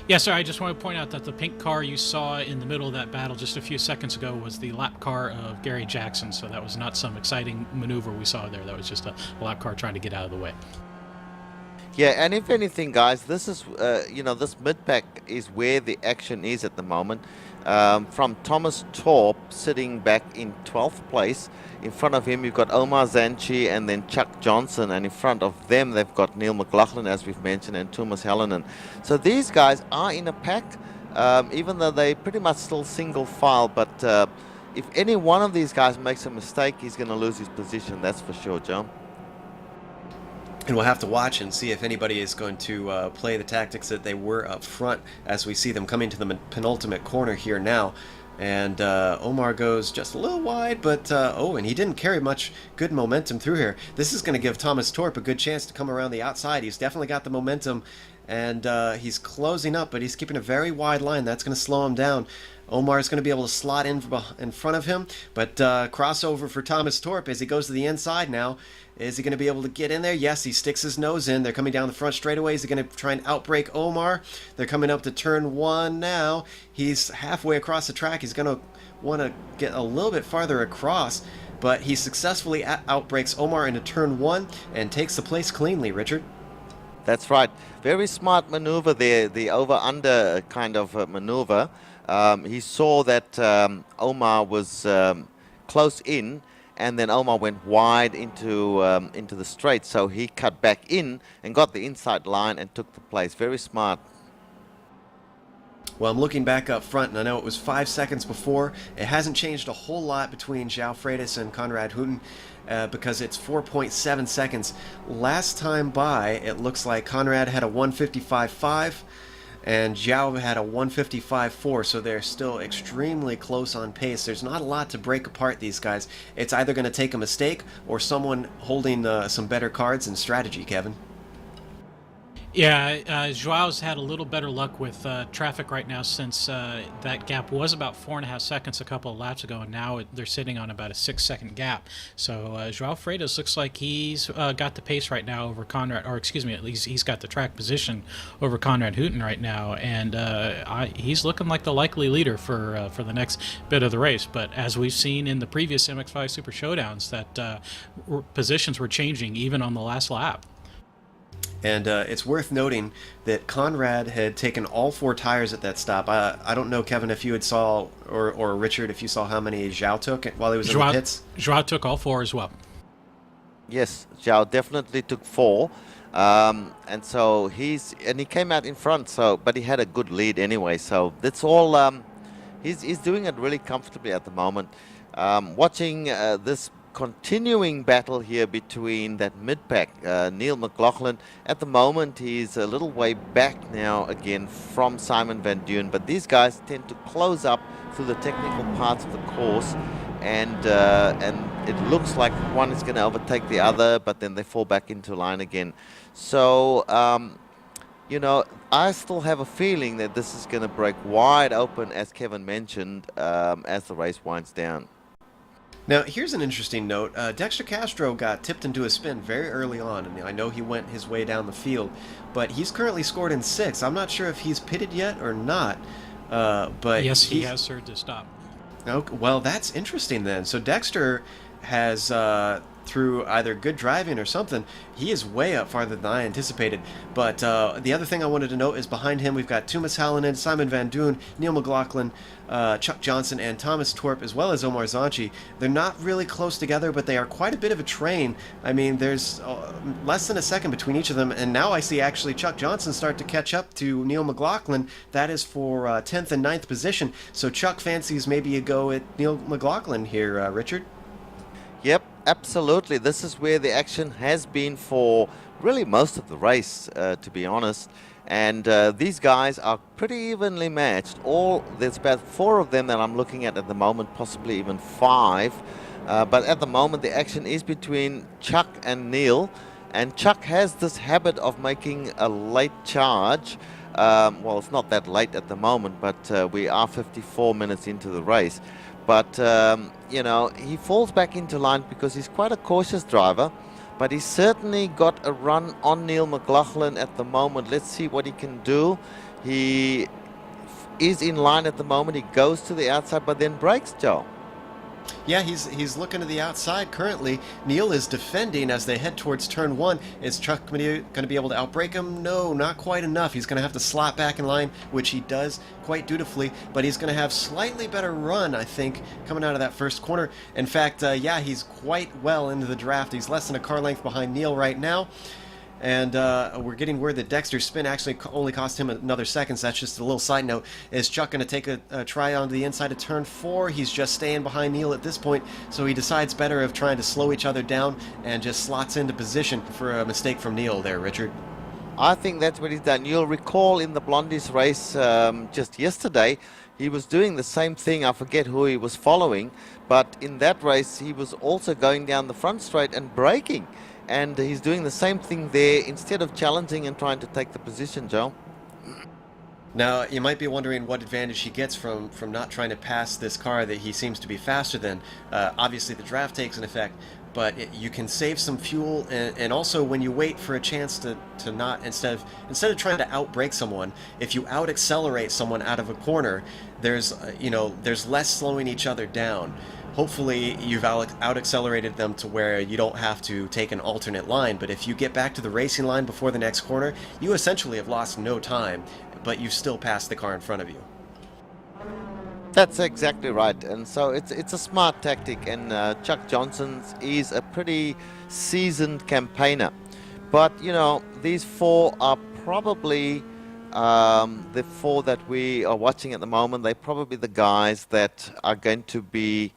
Yeah, sir, I just want to point out that the pink car you saw in the middle of that battle just a few seconds ago was the lap car of Gary Jackson, so that was not some exciting maneuver we saw there. That was just a lap car trying to get out of the way. Yeah, and if anything, guys, this is, this mid-pack is where the action is at the moment. From Thomas Torp sitting back in 12th place. In front of him, you've got Omar Zanchi and then Chuck Johnson. And in front of them, they've got Neil McLaughlin, as we've mentioned, and Tuomas Hallinen. So these guys are in a pack, even though they pretty much still single file. But if any one of these guys makes a mistake, he's going to lose his position. That's for sure, John. And we'll have to watch and see if anybody is going to play the tactics that they were up front as we see them coming to the penultimate corner here now. And Omar goes just a little wide, but and he didn't carry much good momentum through here. This is going to give Thomas Torp a good chance to come around the outside. He's definitely got the momentum, and he's closing up, but he's keeping a very wide line. That's going to slow him down. Omar is going to be able to slot in front of him, but crossover for Thomas Torp as he goes to the inside now. Is he going to be able to get in there? Yes, he sticks his nose in. They're coming down the front straightaway. Is he going to try and outbrake Omar? They're coming up to turn 1 now. He's halfway across the track. He's going to want to get a little bit farther across, but he successfully outbrakes Omar into turn 1 and takes the place cleanly, Richard. That's right. Very smart maneuver there, the over-under kind of maneuver. He saw that Omar was close in, and then Omar went wide into the straight, so he cut back in and got the inside line and took the place. Very smart. Well, I'm looking back up front, and I know it was 5 seconds before. It hasn't changed a whole lot between João Freitas and Konrad Hutten because it's 4.7 seconds. Last time by, it looks like Konrad had a 155.5 and João had a 155.4, so they're still extremely close on pace. There's not a lot to break apart these guys. It's either going to take a mistake or someone holding some better cards and strategy, Kevin. Yeah, Joao's had a little better luck with traffic right now since that gap was about 4.5 seconds a couple of laps ago, and now they're sitting on about a 6-second gap. So Joao Freitas looks like he's got the pace right now over Konrad, or excuse me, at least he's got the track position over Konrad Hutten right now, and he's looking like the likely leader for the next bit of the race. But as we've seen in the previous MX-5 Super Showdowns, that positions were changing even on the last lap. And it's worth noting that Konrad had taken all 4 tires at that stop. I don't know, Kevin, if you had saw, or Richard, if you saw how many Joao took while he was in the pits. Joao took all 4 as well. Yes, Joao definitely took 4. And so he came out in front, but he had a good lead anyway. So that's all, he's doing it really comfortably at the moment. Watching this continuing battle here between that mid-pack, Neil McLaughlin. At the moment, he's a little way back now again from Simon Van Duyn, but these guys tend to close up through the technical parts of the course, and it looks like one is going to overtake the other, but then they fall back into line again. So, you know, I still have a feeling that this is going to break wide open, as Kevin mentioned, as the race winds down. Now, here's an interesting note. Dexter Castro got tipped into a spin very early on, and I know he went his way down the field, but he's currently scored in 6th. I'm not sure if he's pitted yet or not, but yes, he has served to stop. Okay, well, that's interesting then. So Dexter has, through either good driving or something, he is way up farther than I anticipated. But the other thing I wanted to note is behind him we've got Tuomas Hallinen, Simon Van Duyn, Neil McLaughlin, Chuck Johnson, and Thomas Torp, as well as Omar Zanchi. They're not really close together, but they are quite a bit of a train. I mean, there's less than a second between each of them, and now I see actually Chuck Johnson start to catch up to Neil McLaughlin. That is for 10th and 9th position. So Chuck fancies maybe a go at Neil McLaughlin here, Richard. Yep, absolutely. This is where the action has been for really most of the race, to be honest. And these guys are pretty evenly matched. There's about 4 of them that I'm looking at the moment, possibly even 5. But at the moment, the action is between Chuck and Neil. And Chuck has this habit of making a late charge. Well, it's not that late at the moment, but we are 54 minutes into the race. But, you know, he falls back into line because he's quite a cautious driver. But he's certainly got a run on Neil McLaughlin at the moment. Let's see what he can do. He is in line at the moment. He goes to the outside, but then brakes, Joe. Yeah, he's looking to the outside currently. Neil is defending as they head towards turn 1. Is Chuck going to be able to outbrake him? No, not quite enough. He's going to have to slot back in line, which he does quite dutifully, but he's going to have slightly better run, I think, coming out of that first corner. In fact, yeah, he's quite well into the draft. He's less than a car length behind Neil right now. And we're getting word that Dexter's spin actually only cost him another second, so that's just a little side note. Is Chuck going to take a try onto the inside of turn 4? He's just staying behind Neil at this point, so he decides better of trying to slow each other down and just slots into position for a mistake from Neil there, Richard. I think that's what he's done. You'll recall in the Blondies race just yesterday, he was doing the same thing. I forget who he was following, but in that race, he was also going down the front straight and braking. And he's doing the same thing there instead of challenging and trying to take the position, Joe. Now, you might be wondering what advantage he gets from not trying to pass this car that he seems to be faster than. Obviously, the draft takes an effect, but you can save some fuel, and also when you wait for a chance to not, instead of trying to outbrake someone, if you out-accelerate someone out of a corner, there's less slowing each other down. Hopefully you've out-accelerated them to where you don't have to take an alternate line, but if you get back to the racing line before the next corner, you essentially have lost no time, but you've still passed the car in front of you. That's exactly right, and so it's a smart tactic, and Chuck Johnson is a pretty seasoned campaigner. But, you know, these 4 are probably the 4 that we are watching at the moment. They're probably the guys that are going to be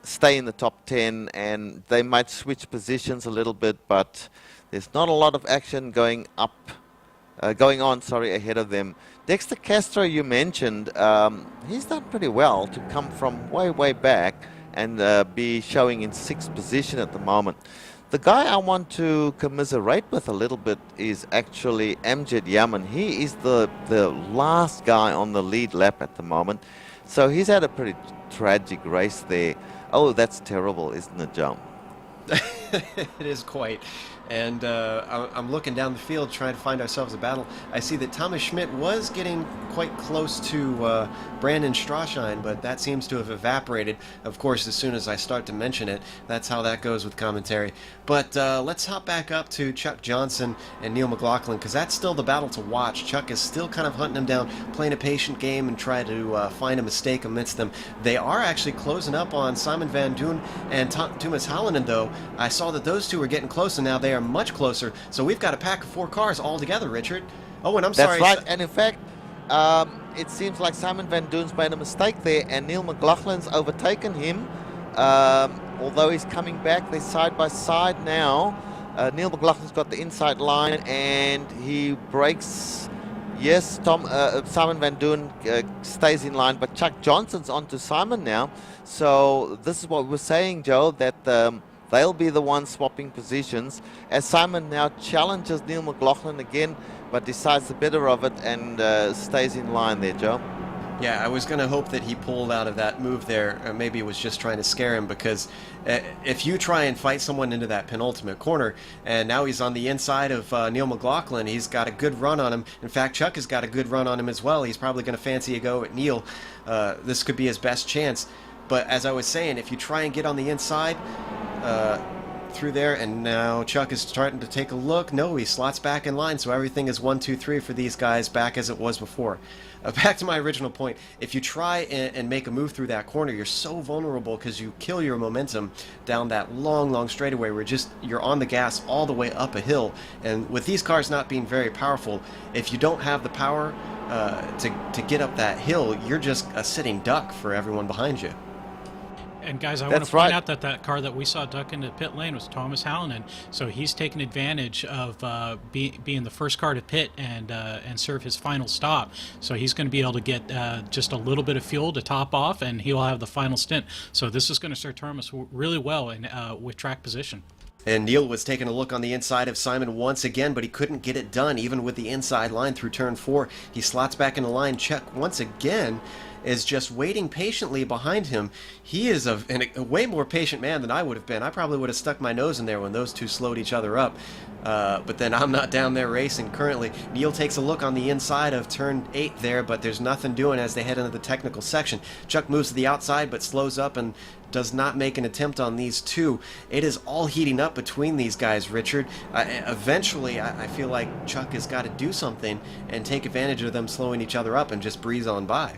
stay in the top 10, and they might switch positions a little bit, but there's not a lot of action going on ahead of them. Dexter Castro, you mentioned, he's done pretty well to come from way back and be showing in 6th position at the moment. The guy I want to commiserate with a little bit is actually Amjad Yaman. He is the last guy on the lead lap at the moment. So he's had a pretty tragic race there. Oh, that's terrible, isn't it, Joe? It is quite. And I'm looking down the field trying to find ourselves a battle. I see that Thomas Schmidt was getting quite close to Brandon Strauschein, but that seems to have evaporated. Of course, as soon as I start to mention it, that's how that goes with commentary. But let's hop back up to Chuck Johnson and Neil McLaughlin, because that's still the battle to watch. Chuck is still kind of hunting him down, playing a patient game and trying to find a mistake amidst them. They are actually closing up on Simon Van Doen and Thomas Hallinan, though. I saw that those two were getting close, and now they are much closer. So we've got a pack of 4 cars all together, Richard. Oh, and I'm sorry. That's right. And in fact, it seems like Simon Van Doen's made a mistake there, and Neil McLaughlin's overtaken him. Although he's coming back, they're side by side now. Neil McLaughlin's got the inside line, and he breaks. Yes, Simon Van Doen stays in line, but Chuck Johnson's onto Simon now. So this is what we're saying, Joe, that they'll be the ones swapping positions, as Simon now challenges Neil McLaughlin again, but decides the better of it and stays in line there, Joe. Yeah, I was going to hope that he pulled out of that move there, or maybe it was just trying to scare him, because if you try and fight someone into that penultimate corner, and now he's on the inside of Neil McLaughlin, he's got a good run on him. In fact, Chuck has got a good run on him as well. He's probably going to fancy a go at Neil. This could be his best chance. But as I was saying, if you try and get on the inside through there, and now Chuck is starting to take a look. No, he slots back in line, so everything is 1, 2, 3 for these guys, back as it was before. Back to my original point, if you try and make a move through that corner, you're so vulnerable because you kill your momentum down that long straightaway where you're on the gas all the way up a hill. And with these cars not being very powerful, if you don't have the power to get up that hill, you're just a sitting duck for everyone behind you. And guys, I want to point out that that car that we saw duck into pit lane was Thomas Hallinan, so he's taken advantage of being the first car to pit and serve his final stop. So he's going to be able to get just a little bit of fuel to top off, and he'll have the final stint. So this is going to start Thomas really well in, with track position. And Neil was taking a look on the inside of Simon once again, but he couldn't get it done, even with the inside line through turn 4. He slots back in the line. Chuck, once again, is just waiting patiently behind him. He is a way more patient man than I would have been. I probably would have stuck my nose in there when those two slowed each other up. But then I'm not down there racing currently. Neil takes a look on the inside of turn 8 there, but there's nothing doing as they head into the technical section. Chuck moves to the outside but slows up and does not make an attempt on these two. It is all heating up between these guys, Richard. Eventually, I feel like Chuck has got to do something and take advantage of them slowing each other up and just breeze on by.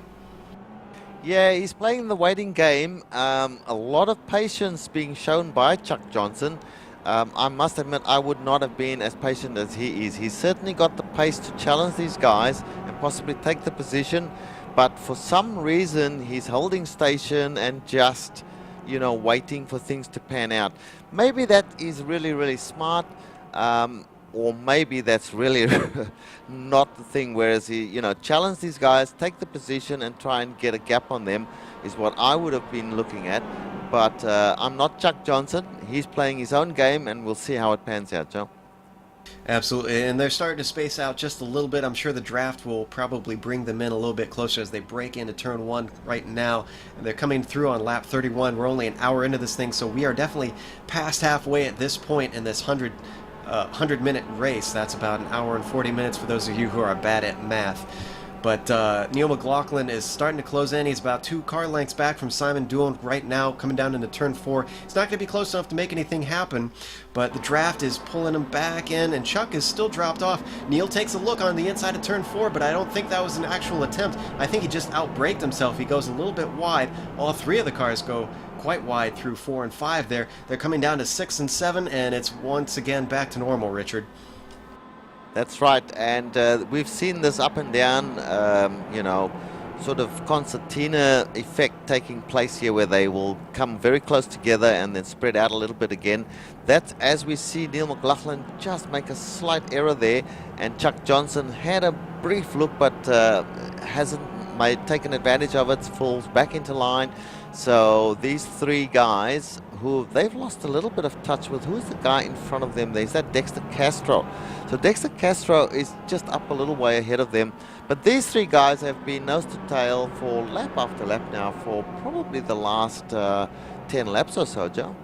Yeah, he's playing the waiting game. A lot of patience being shown by Chuck Johnson. I must admit, I would not have been as patient as he is. He's certainly got the pace to challenge these guys and possibly take the position, but for some reason, he's holding station and just, you know, waiting for things to pan out. Maybe that is really, really smart, or maybe that's really not the thing, whereas he, you know, challenge these guys, take the position and try and get a gap on them is what I would have been looking at. But I'm not Chuck Johnson. He's playing his own game, and we'll see how it pans out, Joe. Absolutely, and they're starting to space out just a little bit. I'm sure the draft will probably bring them in a little bit closer as they break into turn 1 right now. And they're coming through on lap 31. We're only an hour into this thing, so we are definitely past halfway at this point in this 100-minute race. That's about an hour and 40 minutes for those of you who are bad at math. But Neil McLaughlin is starting to close in. He's about 2 car lengths back from Simon Doon right now, coming down into turn 4. He's not going to be close enough to make anything happen, but the draft is pulling him back in, and Chuck is still dropped off. Neil takes a look on the inside of turn 4, but I don't think that was an actual attempt. I think he just outbraked himself. He goes a little bit wide. All 3 of the cars go quite wide through 4 and 5 there. They're coming down to 6 and 7, and it's once again back to normal, Richard. That's right, and we've seen this up and down, you know, sort of concertina effect taking place here, where they will come very close together and then spread out a little bit again. That's as we see Neil McLaughlin just make a slight error there, and Chuck Johnson had a brief look but hasn't taken advantage of it, falls back into line. So these 3 guys who they've lost a little bit of touch with. Who's the guy in front of them? There's that Dexter Castro. So Dexter Castro is just up a little way ahead of them. But these three guys have been nose to tail for lap after lap now for probably the last 10 laps or so, Joe.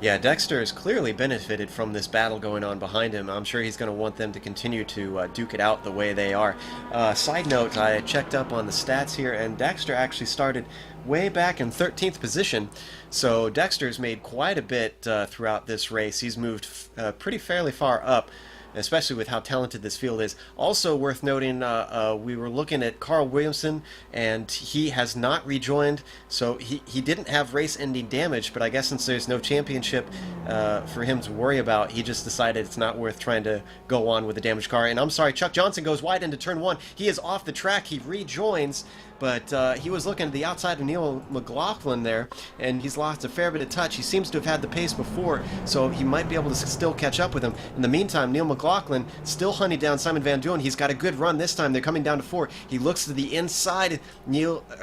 Yeah, Dexter has clearly benefited from this battle going on behind him. I'm sure he's going to want them to continue to duke it out the way they are. Side note, I checked up on the stats here, and Dexter actually started way back in 13th position. So Dexter's made quite a bit throughout this race. He's moved pretty fairly far up, especially with how talented this field is. Also worth noting, we were looking at Carl Williamson, and he has not rejoined, so he didn't have race-ending damage, but I guess since there's no championship for him to worry about, he just decided it's not worth trying to go on with a damaged car. And I'm sorry, Chuck Johnson goes wide into turn 1. He is off the track. He rejoins, but he was looking at the outside of Neil McLaughlin there, and he's lost a fair bit of touch. He seems to have had the pace before, so he might be able to still catch up with him. In the meantime, Neil McLaughlin still hunting down Simon Van Duyn. He's got a good run this time. They're coming down to 4. He looks to the inside.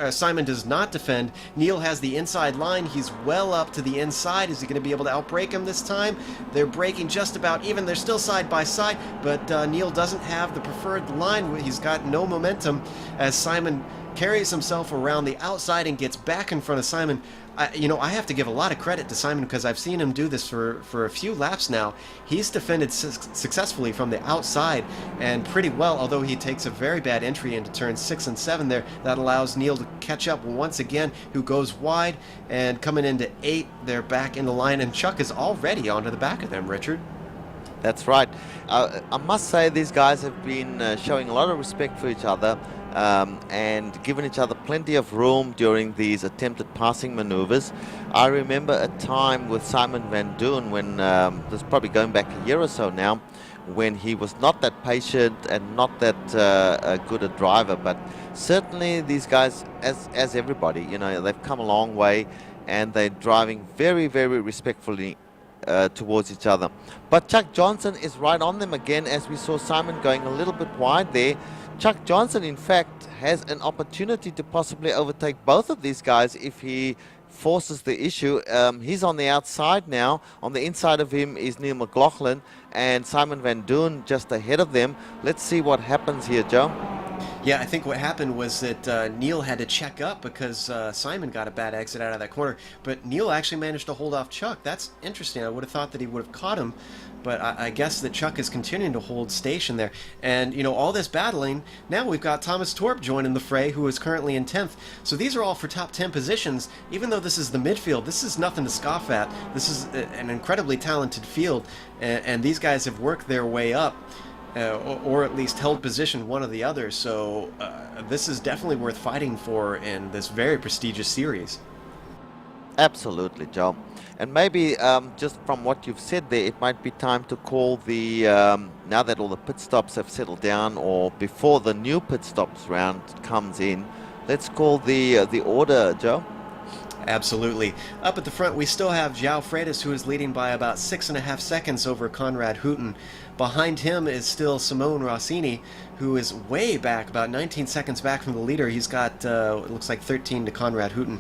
Simon does not defend. Neil has the inside line. He's well up to the inside. Is he going to be able to outbrake him this time? They're breaking just about even. They're still side by side, but Neil doesn't have the preferred line. He's got no momentum as Simon carries himself around the outside and gets back in front of Simon. I have to give a lot of credit to Simon because I've seen him do this for a few laps now. He's defended successfully from the outside and pretty well, although he takes a very bad entry into turns 6 and 7 there. That allows Neil to catch up once again, who goes wide, and coming into 8, they're back in the line, and Chuck is already onto the back of them, Richard. That's right. I must say these guys have been showing a lot of respect for each other. And given each other plenty of room during these attempted passing maneuvers. I remember a time with Simon Van Duyn when, this is probably going back a year or so now, when he was not that patient and not that good a driver. But certainly these guys, as everybody, they've come a long way, and they're driving very, very respectfully towards each other. But Chuck Johnson is right on them again, as we saw Simon going a little bit wide there. Chuck Johnson, in fact, has an opportunity to possibly overtake both of these guys if he forces the issue. He's on the outside now. On the inside of him is Neil McLaughlin and Simon Van Duyn just ahead of them. Let's see what happens here, Joe. Yeah, I think what happened was that Neil had to check up because Simon got a bad exit out of that corner, but Neil actually managed to hold off Chuck. That's interesting. I would have thought that he would have caught him, but I guess that Chuck is continuing to hold station there. And, all this battling, now we've got Thomas Torp joining the fray, who is currently in 10th. So these are all for top 10 positions. Even though this is the midfield, this is nothing to scoff at. This is an incredibly talented field, and these guys have worked their way up. Or at least held position one or the other, so this is definitely worth fighting for in this very prestigious series. Absolutely, Joe. And maybe just from what you've said there, it might be time to call the, now that all the pit stops have settled down, or before the new pit stops round comes in, let's call the order, Joe. Absolutely. Up at the front, we still have João Freitas, who is leading by about 6.5 seconds over Konrad Hutten. Behind him is still Simone Rossini, who is way back, about 19 seconds back from the leader. He's got, it looks like 13 to Konrad Hutten.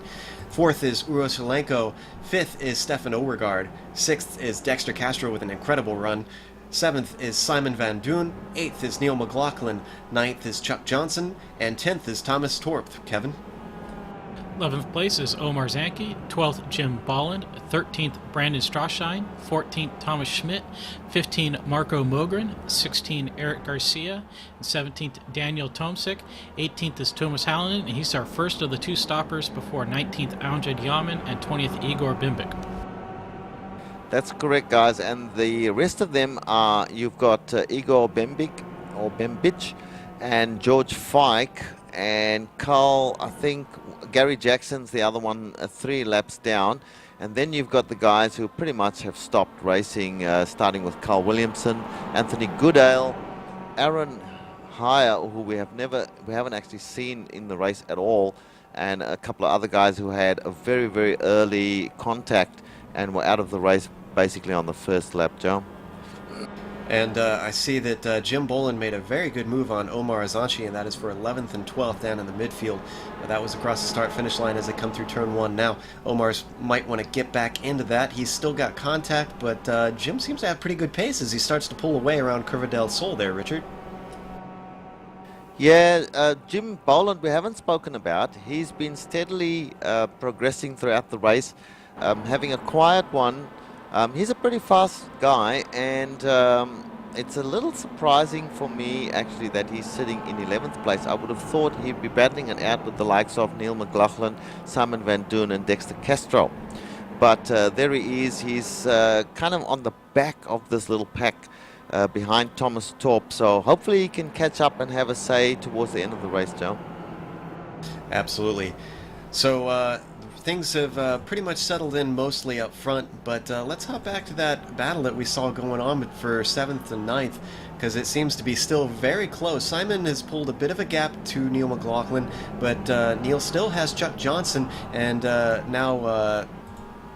4th is Uroselenko. 5th is Stefan Overgaard. 6th is Dexter Castro with an incredible run. 7th is Simon Van Duyn. 8th is Neil McLaughlin. 9th is Chuck Johnson. And 10th is Thomas Torp. Kevin? 11th place is Omar Zanke, 12th Jim Bolland, 13th Brandon Strasheim, 14th Thomas Schmidt, 15th Marco Mogren, 16th Eric Garcia, and 17th Daniel Tomsik, 18th is Thomas Hallinan, and he's our first of the 2 stoppers before 19th Amjad Yaman and 20th Igor Bimbik. That's correct, guys, and the rest of them are, you've got Igor Bembic and George Fike and Carl, I think Gary Jackson's the other one, 3 laps down. And then you've got the guys who pretty much have stopped racing, starting with Carl Williamson, Anthony Goodale, Aaron Heyer, who we haven't actually seen in the race at all, and a couple of other guys who had a very, very early contact and were out of the race basically on the first lap, Joe. And I see that Jim Boland made a very good move on Omar Azanchi, and that is for 11th and 12th down in the midfield. That was across the start-finish line as they come through turn 1 now. Omar's might want to get back into that. He's still got contact, but Jim seems to have pretty good pace as he starts to pull away around Curva del Sol there, Richard. Yeah, Jim Boland we haven't spoken about. He's been steadily progressing throughout the race, having a quiet one. He's a pretty fast guy, and it's a little surprising for me actually that he's sitting in 11th place. I would have thought he'd be battling it out with the likes of Neil McLaughlin, Simon Van Doon and Dexter Castro. But there he is. He's kind of on the back of this little pack behind Thomas Torp. So hopefully he can catch up and have a say towards the end of the race, Joe. Absolutely. So things have pretty much settled in mostly up front, but let's hop back to that battle that we saw going on for 7th and 9th, because it seems to be still very close. Simon has pulled a bit of a gap to Neil McLaughlin, but Neil still has Chuck Johnson and now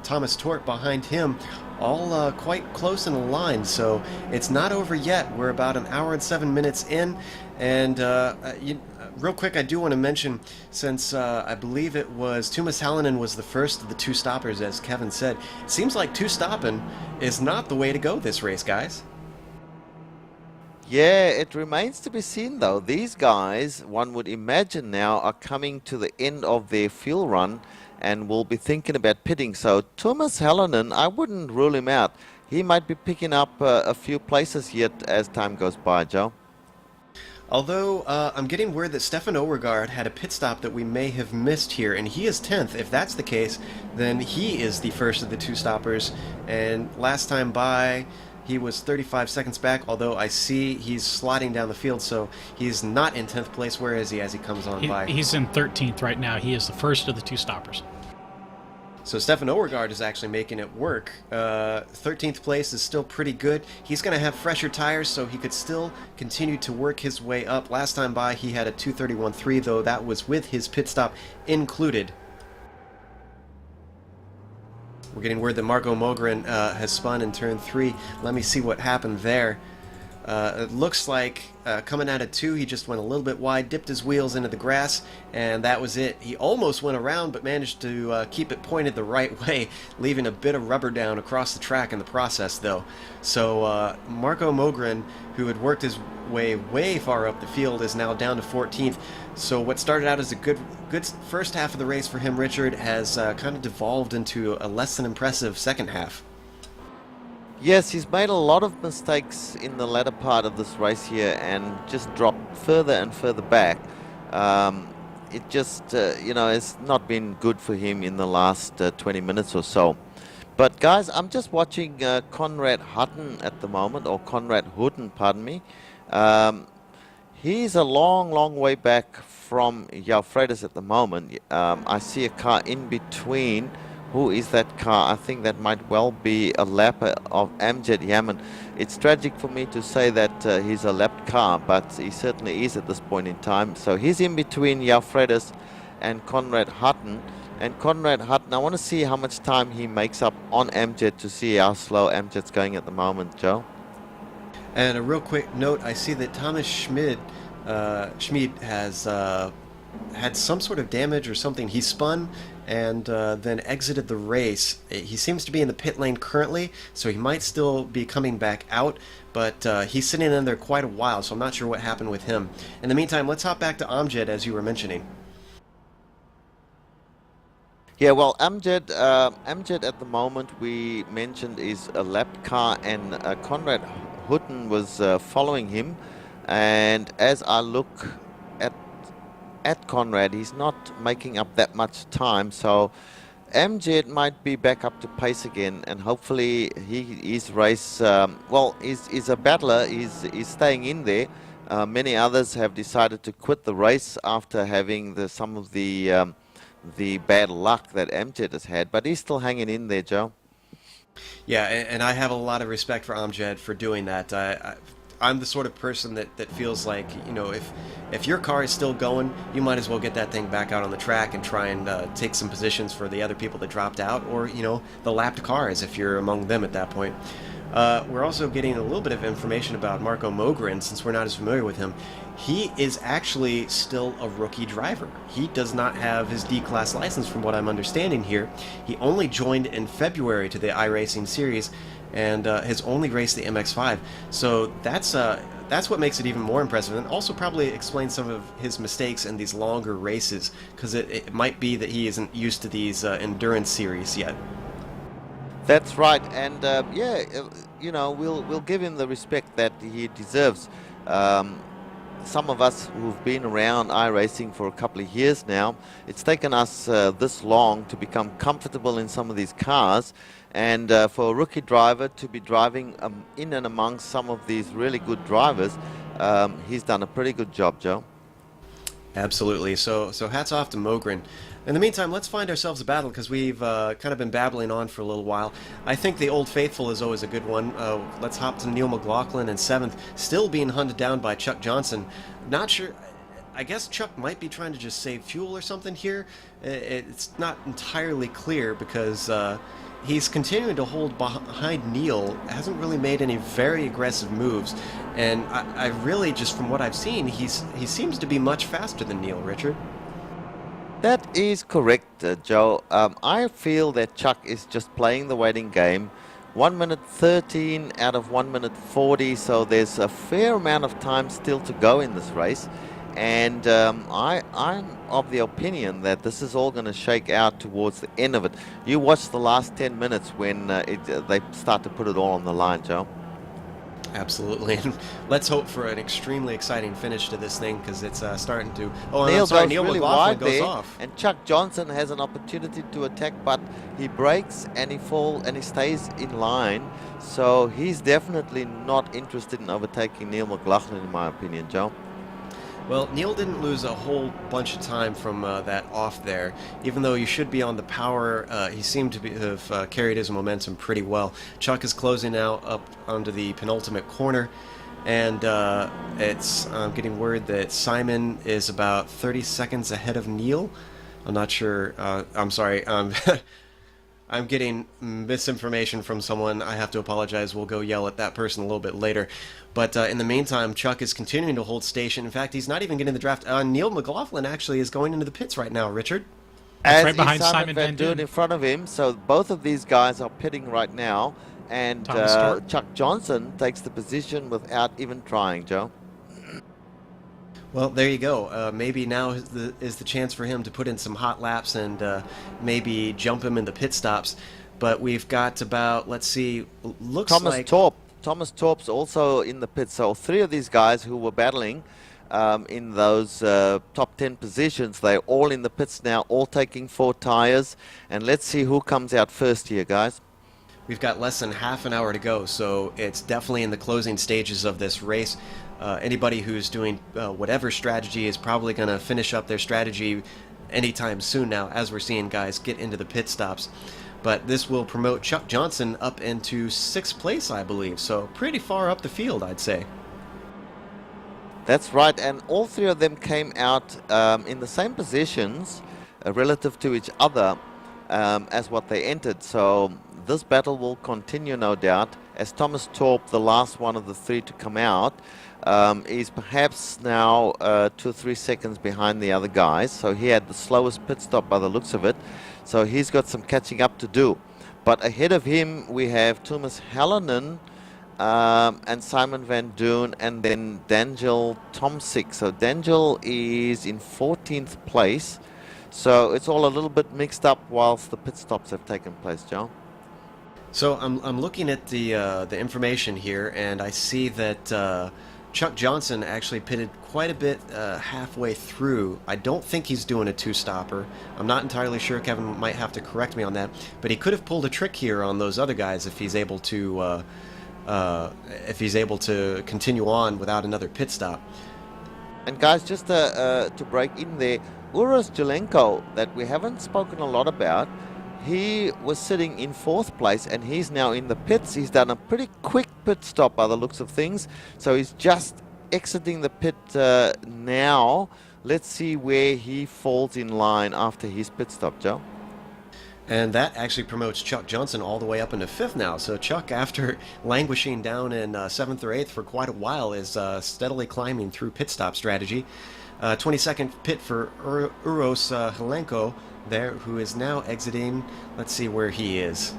Thomas Tort behind him, all quite close in a line, so it's not over yet. We're about an hour and 7 minutes in, and real quick, I do want to mention, since I believe it was Tuomas Hallinen was the first of the two stoppers, as Kevin said, it seems like two stopping is not the way to go this race, guys. Yeah, it remains to be seen though. These guys, one would imagine now, are coming to the end of their fuel run and will be thinking about pitting. So Tuomas Hallinen, I wouldn't rule him out. He might be picking up a few places yet as time goes by, Joe. Although, I'm getting word that Stefan Overgaard had a pit stop that we may have missed here, and he is 10th. If that's the case, then he is the first of the two stoppers, and last time by, he was 35 seconds back, although I see he's sliding down the field, so he's not in 10th place. Where is he as he comes on by? He's in 13th right now. He is the first of the two stoppers. So Stefan Overgaard is actually making it work. 13th place is still pretty good. He's going to have fresher tires, so he could still continue to work his way up. Last time by, he had a 2:31.3, though that was with his pit stop included. We're getting word that Marco Mogren has spun in turn 3. Let me see what happened there. It looks like coming out of 2, he just went a little bit wide, dipped his wheels into the grass, and that was it. He almost went around, but managed to keep it pointed the right way, leaving a bit of rubber down across the track in the process, though. So Marco Mogren, who had worked his way far up the field, is now down to 14th. So what started out as a good first half of the race for him, Richard, has kind of devolved into a less than impressive second half. Yes, he's made a lot of mistakes in the latter part of this race here and just dropped further and further back. It just, it's not been good for him in the last 20 minutes or so. But guys, I'm just watching Konrad Hutten at the moment, or Konrad Hutten, pardon me. He's a long way back from Jalfredis at the moment. I see a car in between. Who is that car? I think that might well be a lapper of Amjad Yaman. It's tragic for me to say that he's a lapped car, but he certainly is at this point in time. So he's in between Jalfredis and Konrad Hutten. And Konrad Hutten, I want to see how much time he makes up on Amjad to see how slow Amjad's going at the moment, Joe. And a real quick note, I see that Thomas Schmid has had some sort of damage or something. He spun and then exited the race. He seems to be in the pit lane currently, so he might still be coming back out, but he's sitting in there quite a while, so I'm not sure what happened with him. In the meantime, let's hop back to Amjad, as you were mentioning. Yeah, well, Amjad at the moment we mentioned is a lapped car, and Konrad Hutten was following him, and as I look at Konrad, he's not making up that much time, so Amjad might be back up to pace again, and hopefully his race, is a battler, is staying in there. Many others have decided to quit the race after having some of the bad luck that Amjad has had, but he's still hanging in there, Joe. Yeah, and I have a lot of respect for Amjad for doing that. I'm the sort of person that feels like, if your car is still going, you might as well get that thing back out on the track and try and take some positions for the other people that dropped out, or, the lapped cars if you're among them at that point. We're also getting a little bit of information about Marco Mogren, since we're not as familiar with him. He is actually still a rookie driver. He does not have his D-Class license from what I'm understanding here. He only joined in February to the iRacing series and has only raced the MX-5. So that's what makes it even more impressive, and also probably explains some of his mistakes in these longer races, because it might be that he isn't used to these endurance series yet. That's right, and you know, we'll give him the respect that he deserves. Some of us who've been around iRacing for a couple of years now, it's taken us this long to become comfortable in some of these cars, and for a rookie driver to be driving in and amongst some of these really good drivers, he's done a pretty good job, Joe. Absolutely. So hats off to Mogren. In the meantime, let's find ourselves a battle, because we've kind of been babbling on for a little while. I think the Old Faithful is always a good one. Let's hop to Neil McLaughlin in 7th, still being hunted down by Chuck Johnson. Not sure. I guess Chuck might be trying to just save fuel or something here. It's not entirely clear, because he's continuing to hold behind Neil, hasn't really made any very aggressive moves, and I really, just from what I've seen, he seems to be much faster than Neil, Richard. That is correct, Joe. I feel that Chuck is just playing the waiting game. 1 minute 13 out of 1 minute 40, so there's a fair amount of time still to go in this race. And I'm of the opinion that this is all going to shake out towards the end of it. You watch the last 10 minutes when they start to put it all on the line, Joe. Absolutely. And let's hope for an extremely exciting finish to this thing, because it's starting to... Oh, Neil I'm sorry, goes Neil really McLaughlin wide goes there, off. and Chuck Johnson has an opportunity to attack, but he breaks and he stays in line. So he's definitely not interested in overtaking Neil McLaughlin, in my opinion, Joe. Well, Neil didn't lose a whole bunch of time from that off there. Even though you should be on the power, he seemed to have carried his momentum pretty well. Chuck is closing now up onto the penultimate corner, and I'm getting word that Simon is about 30 seconds ahead of Neil. I'm not sure. I'm sorry. I'm getting misinformation from someone. I have to apologize. We'll go yell at that person a little bit later. But in the meantime, Chuck is continuing to hold station. In fact, he's not even getting the draft. Neil McLaughlin actually is going into the pits right now, Richard. That's As right behind is Simon Van Doon in front of him. So both of these guys are pitting right now. And Chuck Johnson takes the position without even trying, Joe. Well, there you go. Maybe now is the chance for him to put in some hot laps and maybe jump him in the pit stops. But we've got about, let's see, looks like... Thomas Torp's also in the pit. So 3 of these guys who were battling in those top 10 positions, they're all in the pits now, all taking 4 tires. And let's see who comes out first here, guys. We've got less than half an hour to go, so it's definitely in the closing stages of this race. Anybody who's doing whatever strategy is probably going to finish up their strategy anytime soon now, as we're seeing guys get into the pit stops. But this will promote Chuck Johnson up into 6th place, I believe, so pretty far up the field, I'd say. That's right, and all 3 of them came out in the same positions relative to each other as what they entered. So this battle will continue, no doubt, as Thomas Torp, the last one of the 3 to come out, is perhaps now 2 or 3 seconds behind the other guys. So he had the slowest pit stop by the looks of it. So he's got some catching up to do. But ahead of him, we have Thomas Hallinan and Simon Van Doon, and then Daniel Tomsik. So Daniel is in 14th place. So it's all a little bit mixed up whilst the pit stops have taken place, Joe. So I'm looking at the information here, and I see that Chuck Johnson actually pitted quite a bit halfway through. I don't think he's doing a 2-stopper. I'm not entirely sure. Kevin might have to correct me on that, but he could have pulled a trick here on those other guys if he's able to continue on without another pit stop. And guys, just to break in there, Uros Jelenko, that we haven't spoken a lot about, he was sitting in 4th place and he's now in the pits. He's done a pretty quick pit stop by the looks of things. So he's just exiting the pit now. Let's see where he falls in line after his pit stop, Joe. And that actually promotes Chuck Johnson all the way up into 5th now. So Chuck, after languishing down in 7th or 8th for quite a while, is steadily climbing through pit stop strategy. 22nd pit for Uros Helenko there, who is now exiting. Let's see where he is.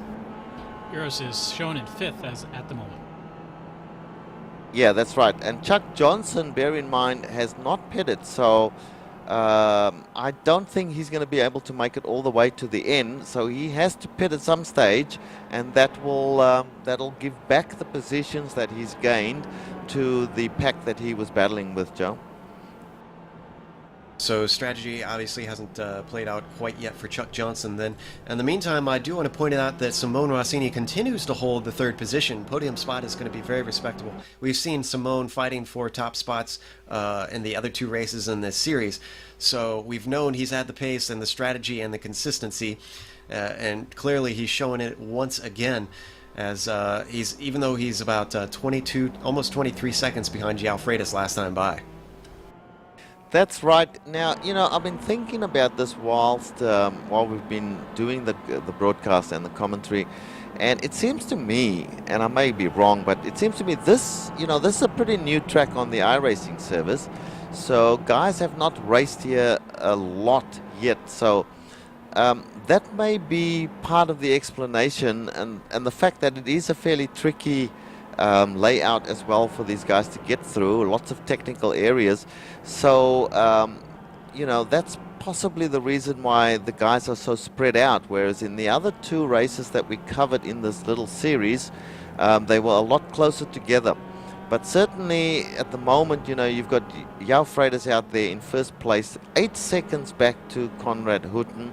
Uros is shown in 5th at the moment. Yeah, that's right. And Chuck Johnson, bear in mind, has not pitted, so I don't think he's going to be able to make it all the way to the end. So he has to pit at some stage, and that will that'll give back the positions that he's gained to the pack that he was battling with, Joe. So strategy obviously hasn't played out quite yet for Chuck Johnson then. In the meantime, I do want to point out that Simone Rossini continues to hold the 3rd position. Podium spot is going to be very respectable. We've seen Simone fighting for top spots in the other 2 races in this series. So we've known he's had the pace and the strategy and the consistency. And clearly he's showing it once again. As even though he's about 22, almost 23 seconds behind João Freitas last time by. That's right. Now, you know, I've been thinking about this while we've been doing the broadcast and the commentary, and it seems to me, and I may be wrong, but it seems to me this is a pretty new track on the iRacing service, so guys have not raced here a lot yet, so that may be part of the explanation, and the fact that it is a fairly tricky layout as well for these guys to get through, lots of technical areas. So, that's possibly the reason why the guys are so spread out, whereas in the other 2 races that we covered in this little series, they were a lot closer together. But certainly at the moment, you've got João Freitas out there in 1st place, 8 seconds back to Konrad Hutten,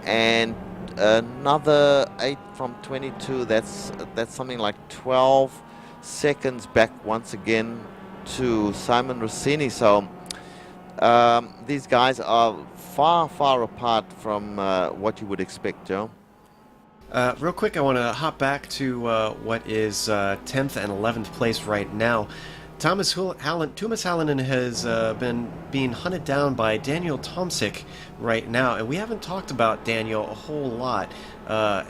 and another 8 from 22, that's something like 12 seconds back once again to Simon Rossini. So these guys are far apart from what you would expect, Joe. Real quick, I want to hop back to what is 10th and 11th place right now. Thomas Hallinan has been being hunted down by Daniel Tomczyk right now, and we haven't talked about Daniel a whole lot.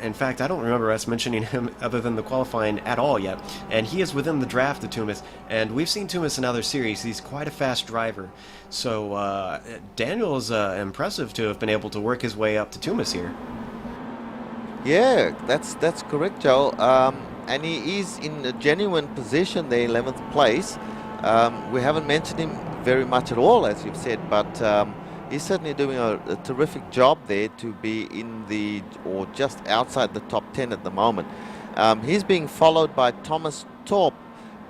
In fact, I don't remember us mentioning him other than the qualifying at all yet, and he is within the draft of Tumas, and we've seen Tumas in other series. He's quite a fast driver, so Daniel is impressive to have been able to work his way up to Tumas here. Yeah, that's correct, Joe. And he is in a genuine position, the 11th place. We haven't mentioned him very much at all, as you've said, but he's certainly doing a terrific job there to be in or just outside the top 10 at the moment. He's being followed by Thomas Torp,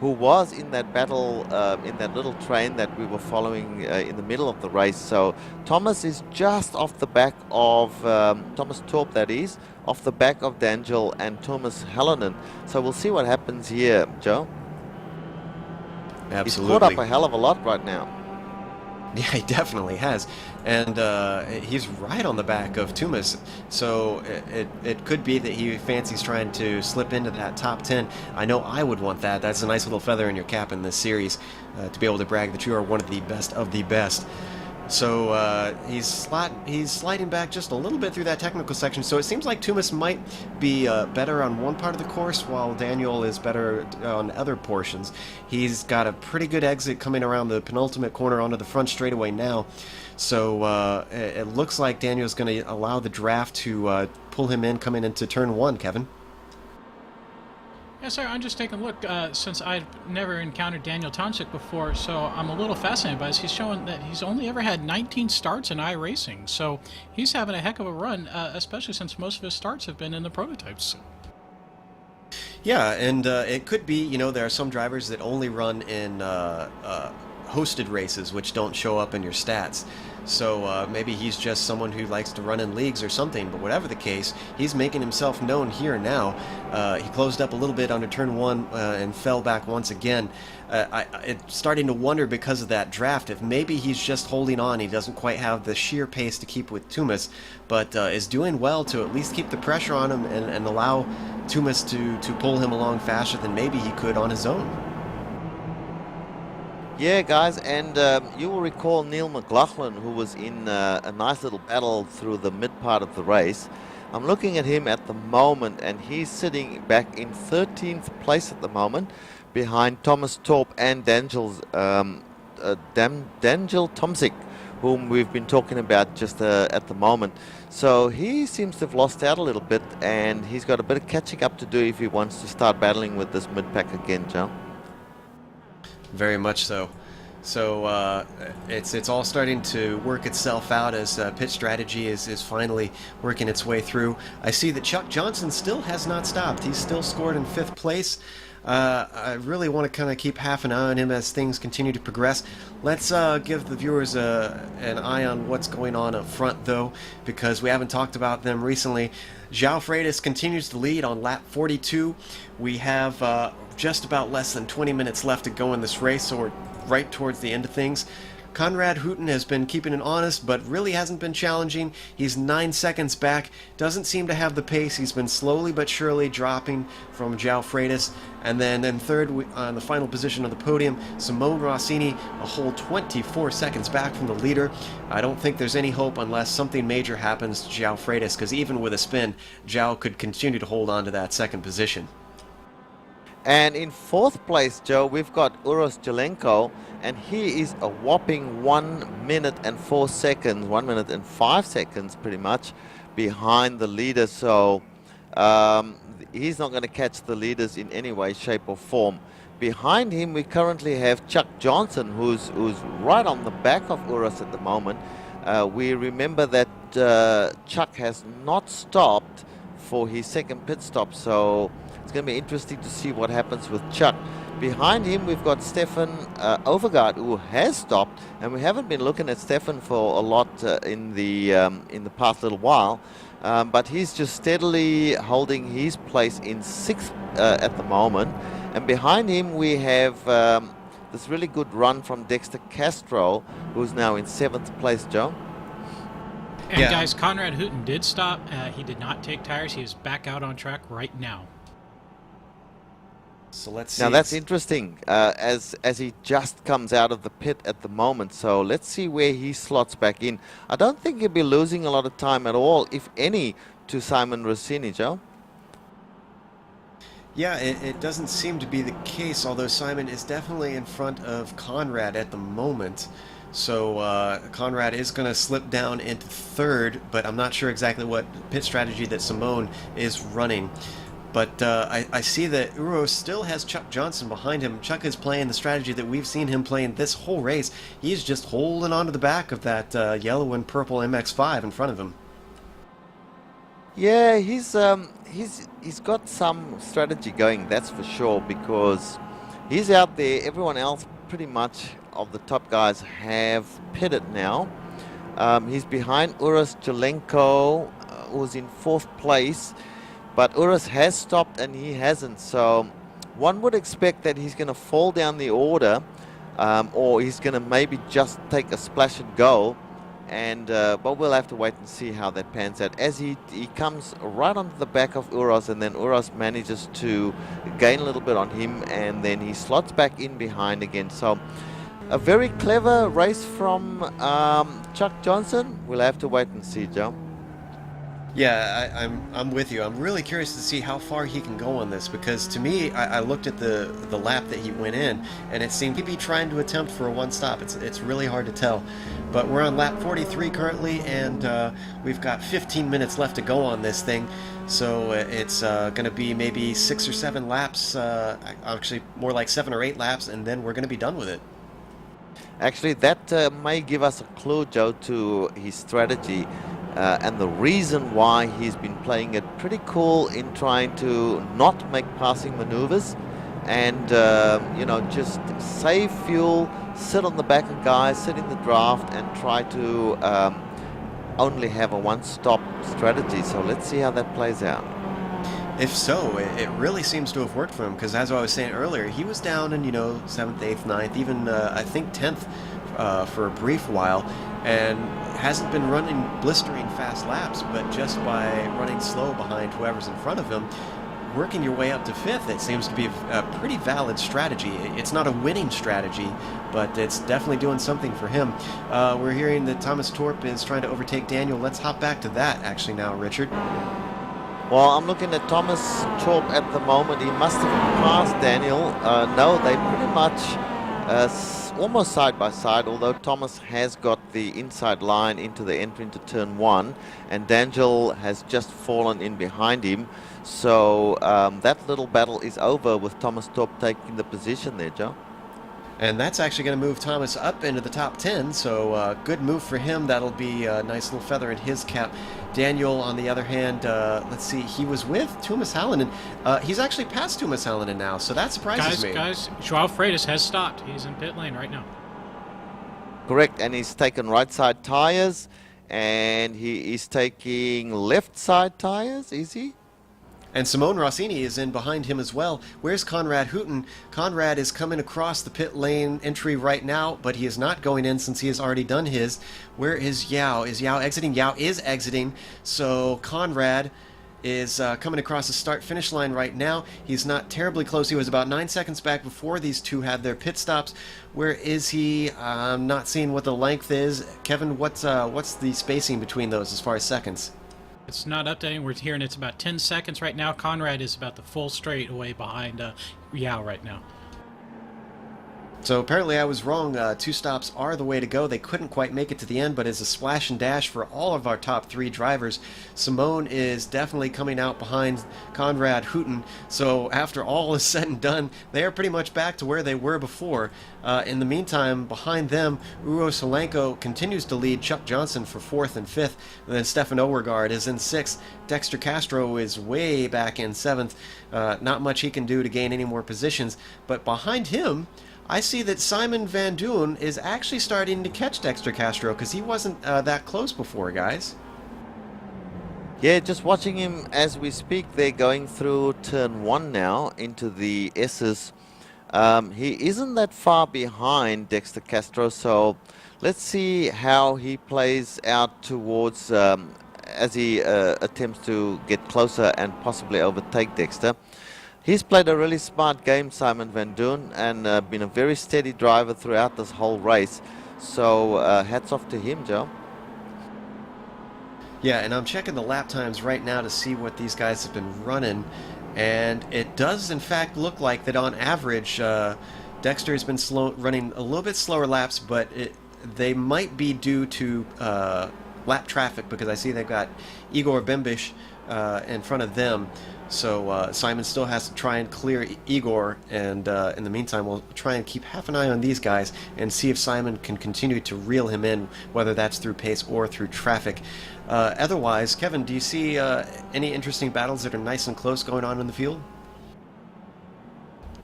who was in that battle, in that little train that we were following in the middle of the race. So Thomas is just off the back of, Thomas Torp that is, off the back of Daniel and Thomas Hallinan. So we'll see what happens here, Joe. Absolutely. He's caught up a hell of a lot right now. Yeah, he definitely has. And he's right on the back of Tumas. So it could be that he fancies trying to slip into that top 10. I know I would want that. That's a nice little feather in your cap in this series, to be able to brag that you are one of the best of the best. So he's sliding back just a little bit through that technical section. So it seems like Tumas might be better on one part of the course, while Daniel is better on other portions. He's got a pretty good exit coming around the penultimate corner onto the front straightaway now. So it looks like Daniel's going to allow the draft to pull him in coming into turn 1, Kevin. Yeah, sir, I'm just taking a look, since I've never encountered Daniel Tomczyk before, so I'm a little fascinated by this. He's showing that he's only ever had 19 starts in iRacing, so he's having a heck of a run, especially since most of his starts have been in the prototypes. Yeah, and it could be, there are some drivers that only run in hosted races, which don't show up in your stats. So maybe he's just someone who likes to run in leagues or something, but whatever the case, he's making himself known here now. He closed up a little bit under turn 1 and fell back once again. It's starting to wonder, because of that draft, if maybe he's just holding on. He doesn't quite have the sheer pace to keep with Tumas, but is doing well to at least keep the pressure on him and allow Tumas to pull him along faster than maybe he could on his own. Yeah, guys, and you will recall Neil McLaughlin, who was in a nice little battle through the mid part of the race. I'm looking at him at the moment, and he's sitting back in 13th place at the moment, behind Thomas Torp and Daniel Tomzik, whom we've been talking about just at the moment. So he seems to have lost out a little bit, and he's got a bit of catching up to do if he wants to start battling with this mid-pack again, Joe. Very much so. So it's all starting to work itself out as pit strategy is finally working its way through. I see that Chuck Johnson still has not stopped. He's still scored in 5th place. I really want to kind of keep half an eye on him as things continue to progress. Let's give the viewers an eye on what's going on up front, though, because we haven't talked about them recently. João Freitas continues to lead on lap 42. We have just about less than 20 minutes left to go in this race, so we're right towards the end of things. Konrad Hutten has been keeping it honest, but really hasn't been challenging. He's 9 seconds back, doesn't seem to have the pace. He's been slowly but surely dropping from João Freitas. And then in third, on the final position of the podium, Simone Rossini, a whole 24 seconds back from the leader. I don't think there's any hope unless something major happens to João Freitas, because even with a spin, João could continue to hold on to that second position. And in 4th place, Joe, we've got Uros Jelenko, and he is a whopping 1 minute and 4 seconds, 1 minute and 5 seconds pretty much behind the leader. So he's not going to catch the leaders in any way, shape or form. Behind him, we currently have Chuck Johnson, who's right on the back of Uros at the moment. We remember that Chuck has not stopped for his second pit stop, so it's going to be interesting to see what happens with Chuck. Behind him, we've got Stefan Overgaard, who has stopped, and we haven't been looking at Stefan for a lot in the past little while, but he's just steadily holding his place in 6th at the moment. And behind him, we have this really good run from Dexter Castro, who's now in 7th place, Joe. And guys, Konrad Hutten did stop. He did not take tires. He is back out on track right now. So let's see. Now that's interesting, as he just comes out of the pit at the moment. So let's see where he slots back in. I don't think he'll be losing a lot of time at all, if any, to Simon Rossini, Joe. Yeah, it doesn't seem to be the case, although Simon is definitely in front of Konrad at the moment. So Konrad is going to slip down into 3rd, but I'm not sure exactly what pit strategy that Simone is running. But I see that Uros still has Chuck Johnson behind him. Chuck is playing the strategy that we've seen him playing this whole race. He's just holding on to the back of that yellow and purple MX-5 in front of him. Yeah, he's got some strategy going, that's for sure, because he's out there. Everyone else, pretty much, of the top guys have pitted now. He's behind Uros Jelenko, who's in 4th place. But Uros has stopped and he hasn't, so one would expect that he's going to fall down the order, or he's going to maybe just take a splash and go, and but we'll have to wait and see how that pans out, as he comes right onto the back of Uros, and then Uros manages to gain a little bit on him, and then he slots back in behind again. So a very clever race from Chuck Johnson. We'll have to wait and see, Joe. Yeah, I'm with you. I'm really curious to see how far he can go on this, because to me, I looked at the lap that he went in, and it seemed to be trying to attempt for a one stop. It's really hard to tell. But we're on lap 43 currently, and we've got 15 minutes left to go on this thing. So it's going to be maybe 6 or 7 laps, actually more like 7 or 8 laps, and then we're going to be done with it. Actually, that may give us a clue, Joe, to his strategy. And the reason why he's been playing it pretty cool in trying to not make passing maneuvers and, you know, just save fuel, sit on the back of guys, sit in the draft, and try to only have a one-stop strategy. So let's see how that plays out. If so, it really seems to have worked for him, because as I was saying earlier, he was down in, 7th, 8th, 9th, even I think 10th for a brief while, and hasn't been running blistering fast laps, but just by running slow behind whoever's in front of him, working your way up to 5th, it seems to be a pretty valid strategy. It's not a winning strategy, but it's definitely doing something for him. We're hearing that Thomas Torp is trying to overtake Daniel. Let's hop back to that actually now, Richard. Well, I'm looking at Thomas Torp at the moment. He must have passed Daniel. No, they pretty much almost side by side, although Thomas has got the inside line into the entry into turn 1, and Daniel has just fallen in behind him. So that little battle is over with Thomas Torp taking the position there, Joe. And that's actually going to move Thomas up into the top 10, so good move for him. That'll be a nice little feather in his cap. Daniel, on the other hand, let's see, he was with Tuomas Hallinen. He's actually past Tuomas Hallinen now, so that surprises me. Guys, Joao Freitas has stopped. He's in pit lane right now. Correct, and he's taken right side tires, and he is taking left side tires, is he? And Simone Rossini is in behind him as well. Where's Konrad Hutten? Konrad is coming across the pit lane entry right now, but he is not going in since he has already done his. Where is Yao? Is Yao exiting? Yao is exiting. So Konrad is coming across the start-finish line right now. He's not terribly close. He was about 9 seconds back before these two had their pit stops. Where is he? I'm not seeing what the length is. Kevin, what's the spacing between those as far as seconds? It's not updating. We're hearing it's about 10 seconds right now. Konrad is about the full straight away behind Yao right now. So apparently I was wrong. 2 stops are the way to go. They couldn't quite make it to the end, but it's a splash and dash for all of our top 3 drivers. Simone is definitely coming out behind Konrad Hutten. So after all is said and done, they are pretty much back to where they were before. In the meantime, behind them, Uro Solenko continues to lead Chuck Johnson for 4th and 5th. And then Stefan Overgaard is in 6th. Dexter Castro is way back in 7th. Not much he can do to gain any more positions. But behind him, I see that Simon Van Duyn is actually starting to catch Dexter Castro because he wasn't that close before, guys. Yeah, just watching him as we speak. They're going through turn 1 now into the S's. He isn't that far behind Dexter Castro, so let's see how he plays out towards as he attempts to get closer and possibly overtake Dexter. He's played a really smart game, Simon Van Duyn, and been a very steady driver throughout this whole race. So hats off to him, Joe. Yeah, and I'm checking the lap times right now to see what these guys have been running. And it does, in fact, look like that on average, Dexter has been running a little bit slower laps, but they might be due to lap traffic because I see they've got Igor Bembish in front of them. So Simon still has to try and clear Igor, and in the meantime we'll try and keep half an eye on these guys and see if Simon can continue to reel him in, whether that's through pace or through traffic. Otherwise, Kevin, do you see any interesting battles that are nice and close going on in the field?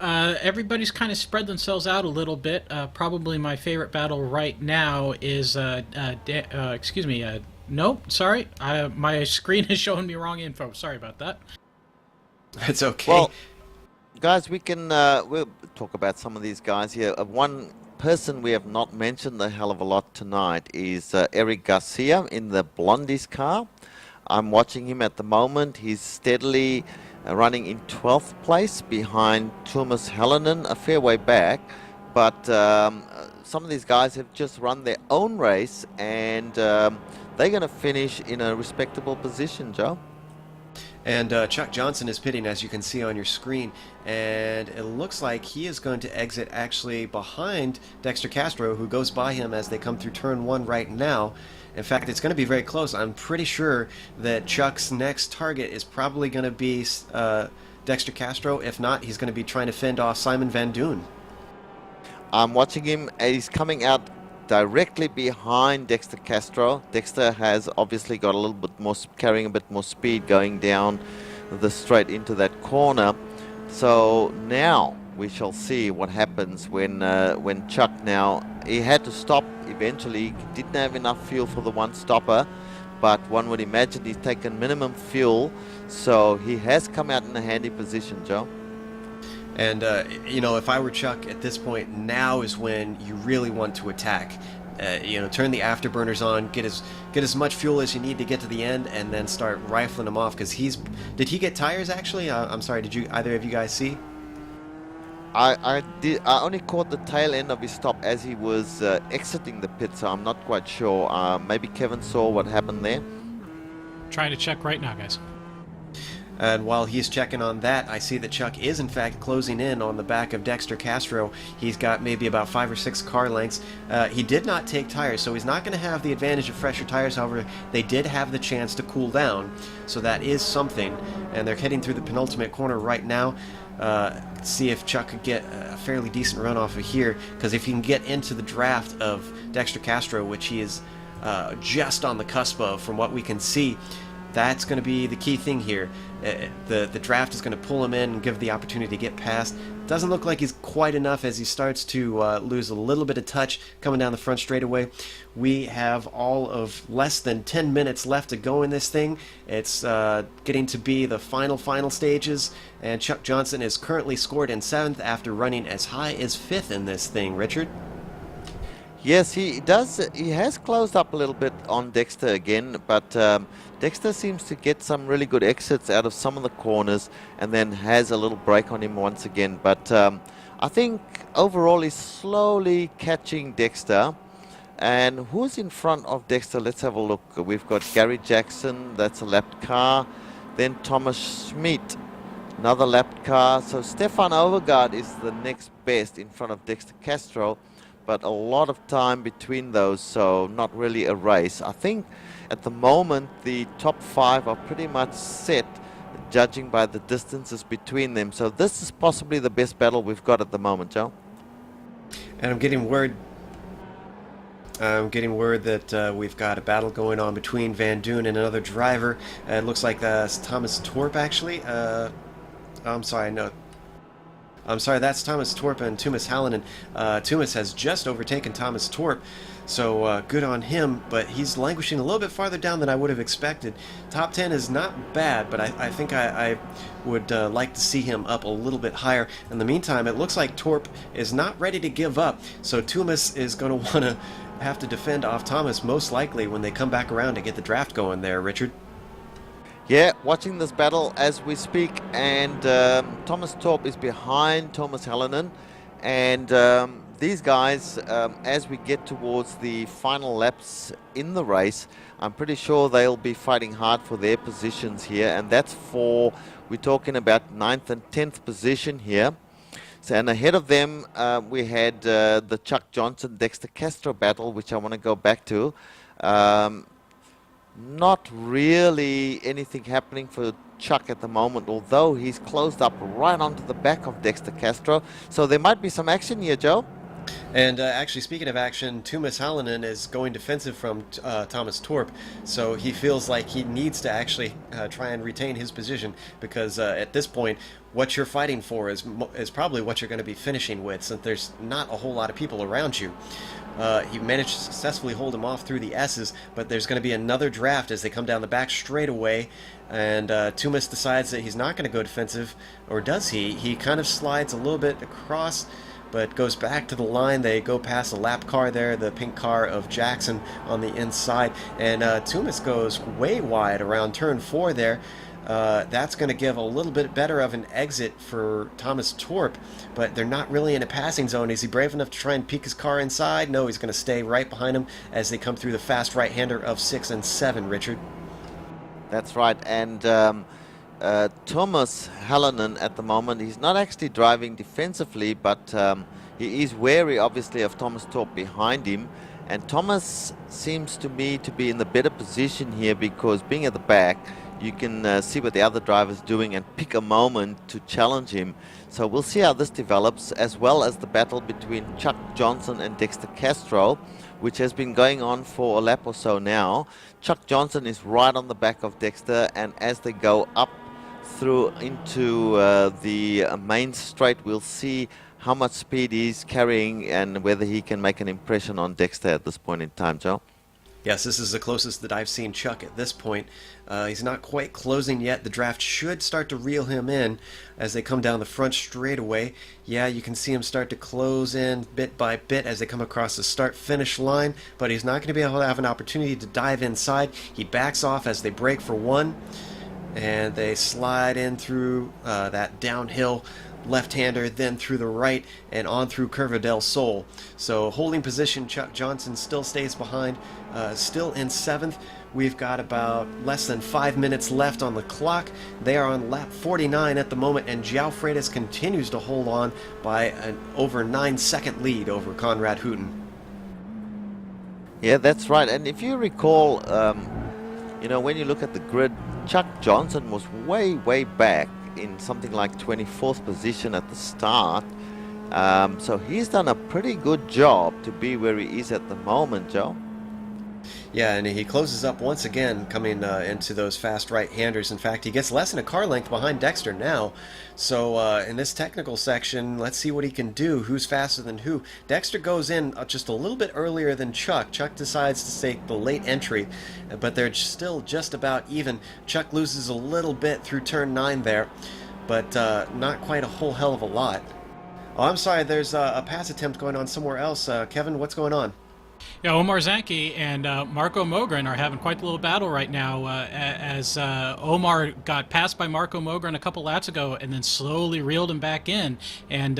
Everybody's kind of spread themselves out a little bit. Probably my favorite battle right now is nope, sorry. My screen is showing me wrong info. Sorry about that. It's okay. Well, guys, we'll talk about some of these guys here. One person we have not mentioned a hell of a lot tonight is Eric Garcia in the Blondie's car. I'm watching him at the moment. He's steadily running in 12th place behind Tuomas Hallinen, a fair way back. But some of these guys have just run their own race, and they're going to finish in a respectable position, Joe. And Chuck Johnson is pitting, as you can see on your screen, and it looks like he is going to exit actually behind Dexter Castro, who goes by him as they come through turn 1 right now. In fact, it's going to be very close. I'm pretty sure that Chuck's next target is probably going to be Dexter Castro. If not, he's going to be trying to fend off Simon Van Duyn. I'm watching him. He's coming out directly behind Dexter Castro. Dexter has obviously got a little bit more, carrying a bit more speed going down the straight into that corner. So now we shall see what happens when Chuck now, he had to stop eventually. He didn't have enough fuel for the one stopper, but one would imagine he's taken minimum fuel, so he has come out in a handy position, Joe. And, you know, if I were Chuck at this point, now is when you really want to attack. turn the afterburners on, get as much fuel as you need to get to the end, and then start rifling him off. Because did he get tires actually? I'm sorry, did either of you guys see? I only caught the tail end of his stop as he was exiting the pit, so I'm not quite sure. Maybe Kevin saw what happened there. Trying to check right now, guys. And while he's checking on that, I see that Chuck is in fact closing in on the back of Dexter Castro. He's got maybe about 5 or 6 car lengths. He did not take tires, so he's not going to have the advantage of fresher tires. However, they did have the chance to cool down, so that is something. And they're heading through the penultimate corner right now. See if Chuck could get a fairly decent run off of here, because if he can get into the draft of Dexter Castro, which he is just on the cusp of from what we can see, that's going to be the key thing here. The draft is going to pull him in and give the opportunity to get past. Doesn't look like he's quite enough as he starts to lose a little bit of touch coming down the front straightaway. We have all of less than 10 minutes left to go in this thing. It's getting to be the final stages, and Chuck Johnson is currently scored in 7th after running as high as 5th in this thing. Richard? Yes, he does. He has closed up a little bit on Dexter again, but Dexter seems to get some really good exits out of some of the corners and then has a little break on him once again. But I think overall he's slowly catching Dexter. And who's in front of Dexter? Let's have a look. We've got Gary Jackson, that's a lapped car. Then Thomas Schmidt, another lapped car. So Stefan Overgaard is the next best in front of Dexter Castro. But a lot of time between those, so not really a race. I think at the moment the top 5 are pretty much set, judging by the distances between them. So this is possibly the best battle we've got at the moment, Joe. And I'm getting word that we've got a battle going on between Van Doon and another driver. It looks like that's Thomas Torp, actually. I'm sorry, no. I'm sorry, that's Thomas Torp and Tuomas Hallinen. Tuomas has just overtaken Thomas Torp, so good on him, but he's languishing a little bit farther down than I would have expected. Top 10 is not bad, but I think I would like to see him up a little bit higher. In the meantime, it looks like Torp is not ready to give up, so Tuomas is going to want to have to defend off Thomas most likely when they come back around to get the draft going there, Richard. Yeah, watching this battle as we speak, and Thomas Torp is behind Tuomas Hallinen, and these guys, as we get towards the final laps in the race, I'm pretty sure they'll be fighting hard for their positions here, and that's for, we're talking about 9th and 10th position here. So, and ahead of them, we had the Chuck Johnson-Dexter Castro battle, which I want to go back to. Not really anything happening for Chuck at the moment, although he's closed up right onto the back of Dexter Castro. So there might be some action here, Joe. And actually, speaking of action, Tuomas Hallinen is going defensive from Thomas Torp, so he feels like he needs to actually try and retain his position, because at this point, what you're fighting for is probably what you're going to be finishing with, since there's not a whole lot of people around you. He managed to successfully hold him off through the S's, but there's going to be another draft as they come down the back straightaway, and Tuomas decides that he's not going to go defensive, or does he? He kind of slides a little bit across, but goes back to the line. They go past a lap car there, the pink car of Jackson on the inside, and Tuomas goes way wide around turn 4 there. That's going to give a little bit better of an exit for Thomas Torp, but they're not really in a passing zone. Is he brave enough to try and peek his car inside? No, he's going to stay right behind him as they come through the fast right-hander of 6 and 7, Richard. That's right, and Tuomas Hallinen at the moment, he's not actually driving defensively, but he is wary, obviously, of Thomas Torp behind him. And Thomas seems to me to be in the better position here, because being at the back, you can see what the other driver's doing and pick a moment to challenge him. So we'll see how this develops, as well as the battle between Chuck Johnson and Dexter Castro, which has been going on for a lap or so now. Chuck Johnson is right on the back of Dexter, and as they go up through into the main straight, we'll see how much speed he's carrying and whether he can make an impression on Dexter at this point in time, Joe. Yes, this is the closest that I've seen Chuck at this point. He's not quite closing yet. The draft should start to reel him in as they come down the front straightaway. Yeah, you can see him start to close in bit by bit as they come across the start-finish line, but he's not going to be able to have an opportunity to dive inside. He backs off as they break for one, and they slide in through that downhill left-hander, then through the right and on through Curva del Sol. So holding position, Chuck Johnson still stays behind, still in 7th. We've got about less than 5 minutes left on the clock. They are on lap 49 at the moment, and João Freitas continues to hold on by an over 9-second lead over Konrad Hutten. Yeah, that's right. And if you recall, when you look at the grid, Chuck Johnson was way back in something like 24th position at the start. So he's done a pretty good job to be where he is at the moment, Joe. Yeah, and he closes up once again, coming into those fast right-handers. In fact, he gets less than a car length behind Dexter now. So in this technical section, let's see what he can do. Who's faster than who? Dexter goes in just a little bit earlier than Chuck. Chuck decides to take the late entry, but they're still just about even. Chuck loses a little bit through turn 9 there, but not quite a whole hell of a lot. Oh, I'm sorry, there's a pass attempt going on somewhere else. Kevin, what's going on? Yeah, Omar Zanke and Marco Mogren are having quite a little battle right now as Omar got passed by Marco Mogren a couple laps ago and then slowly reeled him back in. And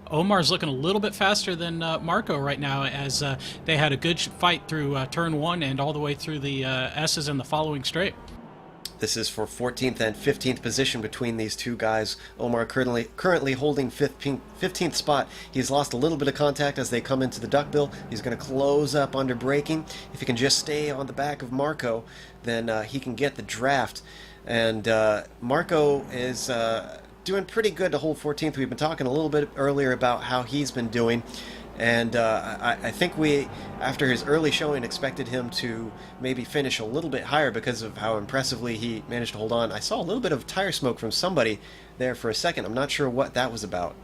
Omar's looking a little bit faster than Marco right now as they had a good fight through turn 1 and all the way through the S's in the following straight. This is for 14th and 15th position between these two guys. Omar currently holding 15th spot. He's lost a little bit of contact as they come into the duckbill. He's going to close up under braking. If he can just stay on the back of Marco, then he can get the draft. And Marco is doing pretty good to hold 14th. We've been talking a little bit earlier about how he's been doing. And I think we, after his early showing, expected him to maybe finish a little bit higher because of how impressively he managed to hold on. I saw a little bit of tire smoke from somebody there for a second. I'm not sure what that was about.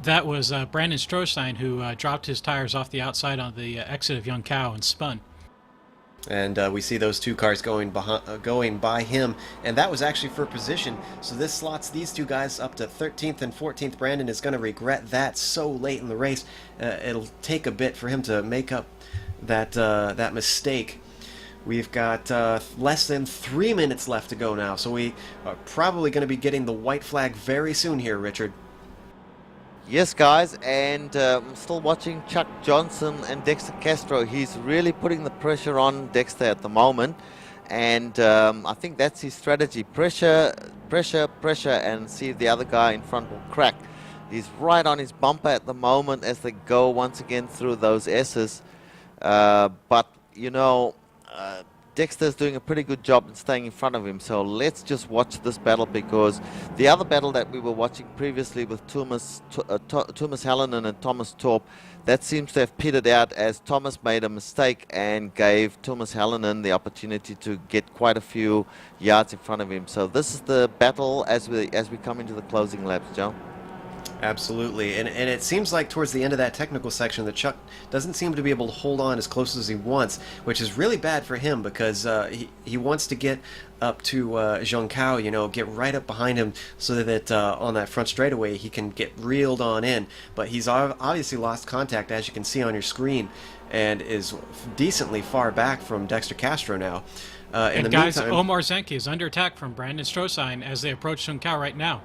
That was Brandon Strohstein, who dropped his tires off the outside on the exit of Giancarlo and spun. And we see those two cars going by him, and that was actually for position. So this slots these two guys up to 13th and 14th. Brandon is going to regret that so late in the race. It'll take a bit for him to make up that mistake. We've got less than 3 minutes left to go now, so we are probably going to be getting the white flag very soon here, Richard. Yes, guys, and I'm still watching Chuck Johnson and Dexter Castro. He's really putting the pressure on Dexter at the moment, and I think that's his strategy. Pressure, and see if the other guy in front will crack. He's right on his bumper at the moment as they go once again through those S's. But, Dexter's doing a pretty good job in staying in front of him, so let's just watch this battle, because the other battle that we were watching previously with Thomas Hallinan and Thomas Torp, that seems to have pitted out as Thomas made a mistake and gave Thomas Hallinan the opportunity to get quite a few yards in front of him. So this is the battle as we come into the closing laps, Joe. Absolutely, and it seems like towards the end of that technical section that Chuck doesn't seem to be able to hold on as close as he wants, which is really bad for him, because he wants to get up to Giancarlo, get right up behind him so that on that front straightaway he can get reeled on in. But he's obviously lost contact, as you can see on your screen, and is decently far back from Dexter Castro now. And guys, meantime, Omar Zanke is under attack from Brandon Strohstein as they approach Giancarlo right now.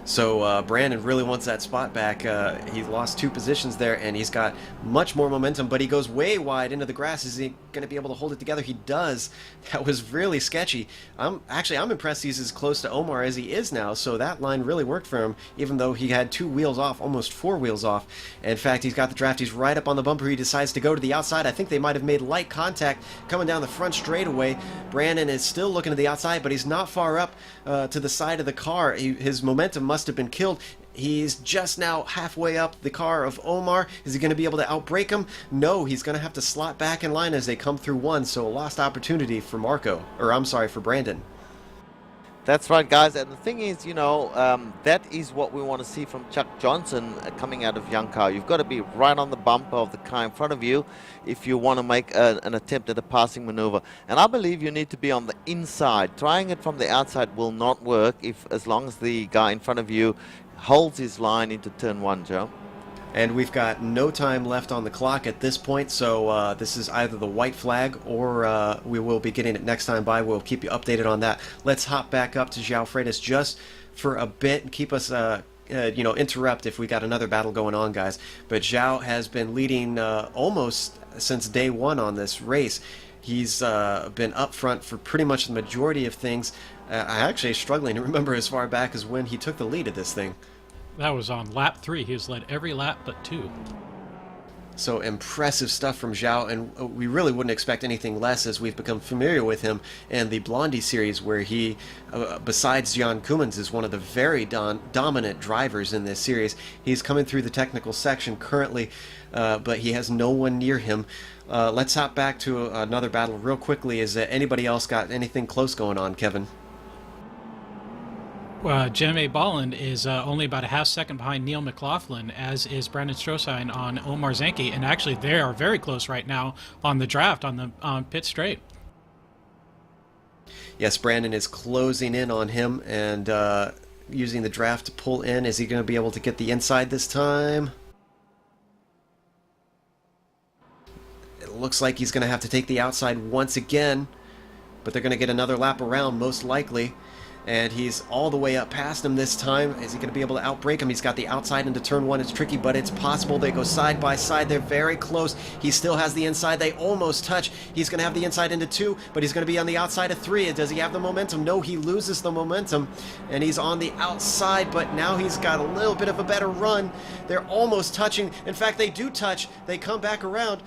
So Brandon really wants that spot back. He's lost 2 positions there, and he's got much more momentum, but he goes way wide into the grass. Is he going to be able to hold it together? He does. That was really sketchy. I'm impressed he's as close to Omar as he is now, so that line really worked for him, even though he had 2 wheels off, almost 4 wheels off. In fact, he's got the draft. He's right up on the bumper. He decides to go to the outside. I think they might have made light contact coming down the front straightaway. Brandon is still looking to the outside, but he's not far up to the side of the car. His momentum must have been killed. He's just now halfway up the car of Omar. Is he going to be able to outbrake him? No, he's going to have to slot back in line as they come through one, so a lost opportunity for for Brandon. That's right, guys. And the thing is, that is what we want to see from Chuck Johnson coming out of Giancarlo. You've got to be right on the bumper of the car in front of you if you want to make an attempt at a passing maneuver. And I believe you need to be on the inside. Trying it from the outside will not work as long as the guy in front of you holds his line into turn 1, Joe. And we've got no time left on the clock at this point, so this is either the white flag or we will be getting it next time by. We'll keep you updated on that. Let's hop back up to João Freitas just for a bit and keep us, interrupt if we got another battle going on, guys. But João has been leading almost since day one on this race. He's been up front for pretty much the majority of things. I actually struggling to remember as far back as when he took the lead at this thing. That was on lap 3. He has led every lap but 2. So impressive stuff from João, and we really wouldn't expect anything less as we've become familiar with him in the Blondie series, where he, besides Jan Koemans, is one of the very dominant drivers in this series. He's coming through the technical section currently, but he has no one near him. Let's hop back to another battle real quickly. Is anybody else got anything close going on, Kevin? Jemma Bolland is only about a half second behind Neil McLaughlin, as is Brandon Stroheim on Omar Zanke, and actually they are very close right now on the draft on the pit straight. Yes, Brandon is closing in on him and using the draft to pull in. Is he going to be able to get the inside this time? It looks like he's going to have to take the outside once again, but they're going to get another lap around most likely. And he's all the way up past him this time. Is he going to be able to outbrake him? He's got the outside into turn 1. It's tricky, but it's possible. They go side by side. They're very close. He still has the inside. They almost touch. He's going to have the inside into 2, but he's going to be on the outside of 3. Does he have the momentum? No, he loses the momentum, and he's on the outside, but now he's got a little bit of a better run. They're almost touching. In fact, they do touch. They come back around.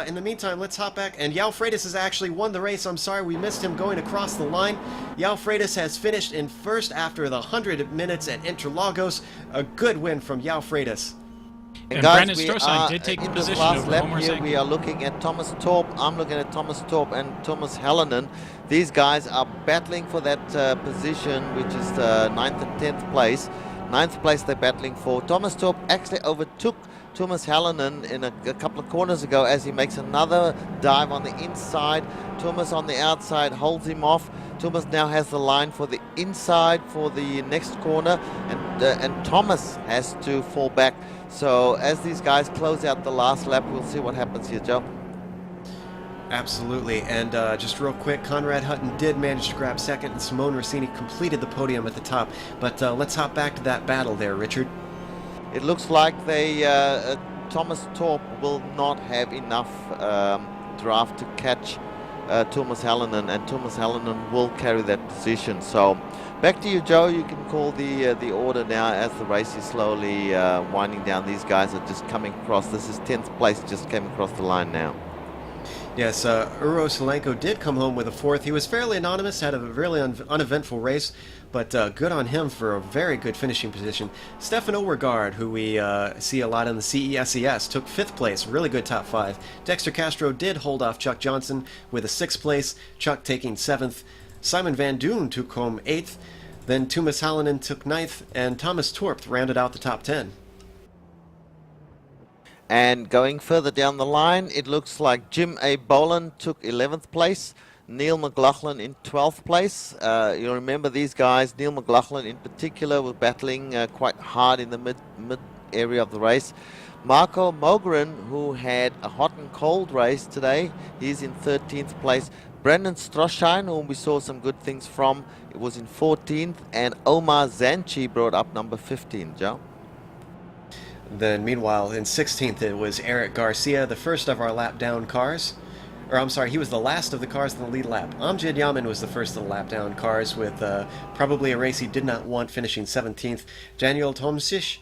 In the meantime, let's hop back. And João Freitas has actually won the race. I'm sorry we missed him going across the line. João Freitas has finished in first after the 100 minutes at Interlagos. A good win from João Freitas. And guys, Brandon Stroheim did take the position over Omar Zanke. We are looking at Thomas Torp. I'm looking at Thomas Torp and Thomas Hallinan. These guys are battling for that position, which is the 9th and 10th place. 9th place they're battling for. Thomas Torp actually overtook Thomas Hallinan in a couple of corners ago as he makes another dive on the inside. Thomas on the outside holds him off. Thomas now has the line for the inside for the next corner, and Thomas has to fall back. So as these guys close out the last lap, we'll see what happens here, Joe. Absolutely, and just real quick, Konrad Hutten did manage to grab second, and Simone Rossini completed the podium at the top. But let's hop back to that battle there, Richard. It looks like Thomas Torp will not have enough draft to catch Thomas Hallinan, and Thomas Hallinan will carry that position. So back to you, Joe. You can call the order now as the race is slowly winding down. These guys are just coming across. This is 10th place, just came across the line now. Yes, Uro Salenko did come home with a 4th. He was fairly anonymous, had a really uneventful race, but good on him for a very good finishing position. Stefan Overgaard, who we see a lot in the CESES, took 5th place, really good top 5. Dexter Castro did hold off Chuck Johnson with a 6th place, Chuck taking 7th. Simon Van Doon took home 8th, then Thomas Hallinan took 9th, and Thomas Torp rounded out the top 10. And going further down the line, it looks like Jim A. Boland took 11th place. Neil McLaughlin in 12th place. You remember these guys, Neil McLaughlin in particular, was battling quite hard in the mid area of the race. Marco Mogren, who had a hot and cold race today, he's in 13th place. Brandon Stroheim, whom we saw some good things from, it was in 14th. And Omar Zanke brought up number 15, Joe. Then, meanwhile, in 16th, it was Eric Garcia, the first of our lap-down cars. Or, I'm sorry, he was the last of the cars in the lead lap. Amjad Yaman was the first of the lap-down cars with probably a race he did not want, finishing 17th. Daniel Tomsic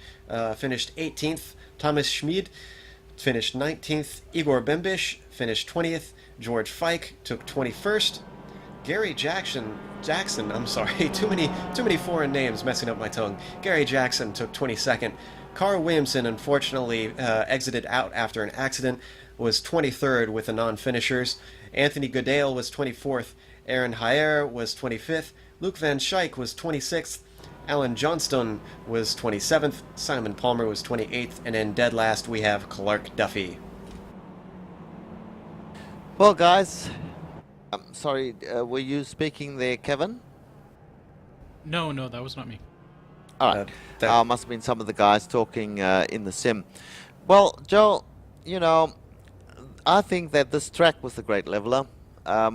finished 18th. Thomas Schmid finished 19th. Igor Bembish finished 20th. George Fike took 21st. Gary Jackson, I'm sorry, too many foreign names messing up my tongue. Gary Jackson took 22nd. Carl Williamson unfortunately exited out after an accident, was 23rd with the non-finishers. Anthony Goodale was 24th. Aaron Hayer was 25th. Luke Van Schaik was 26th, Alan Johnston was 27th, Simon Palmer was 28th, and in dead last we have Clark Duffy. Well, guys, I'm sorry, were you speaking there, Kevin? No, that was not me. All right. Must have been some of the guys talking in the sim. Well, Joel, you know, I think that this track was the great leveler.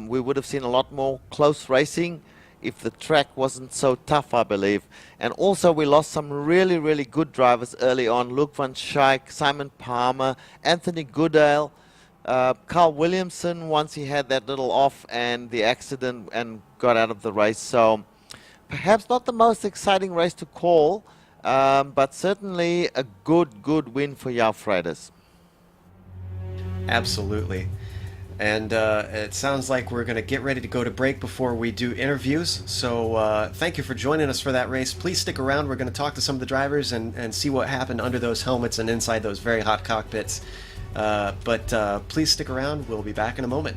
We would have seen a lot more close racing if the track wasn't so tough, I believe. And also we lost some really, really good drivers early on. Luke Van Schaik, Simon Palmer, Anthony Goodale, Carl Williamson once he had that little off and the accident and got out of the race. So perhaps not the most exciting race to call, but certainly a good win for Jan Freitas. Absolutely. And it sounds like we're going to get ready to go to break before we do interviews. So thank you for joining us for that race. Please stick around. We're going to talk to some of the drivers and see what happened under those helmets and inside those very hot cockpits. But please stick around. We'll be back in a moment.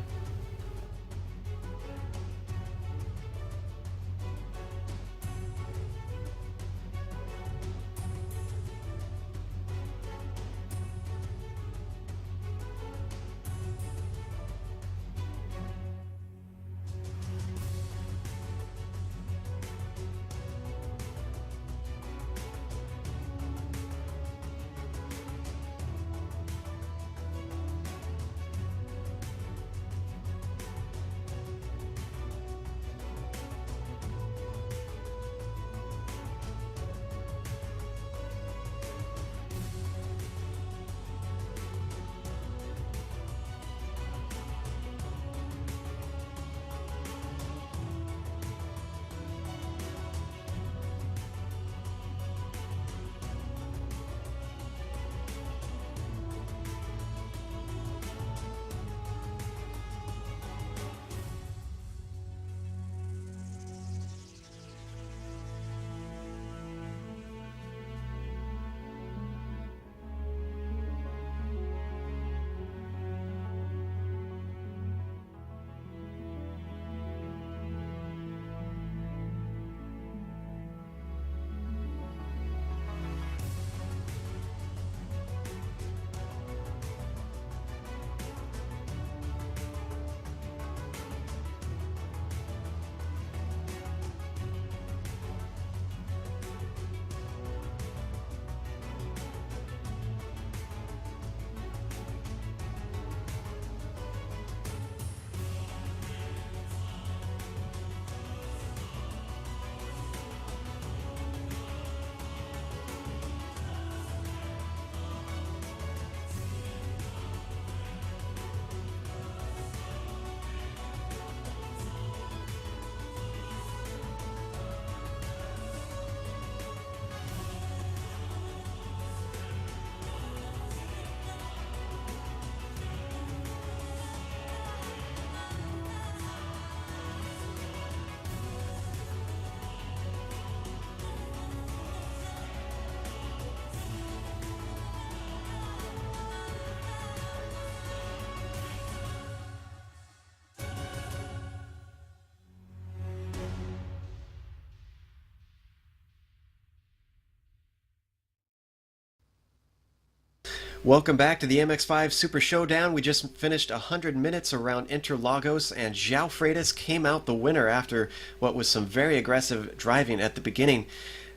Welcome back to the MX-5 Super Showdown. We just finished 100 minutes around Interlagos, and João Freitas came out the winner after what was some very aggressive driving at the beginning.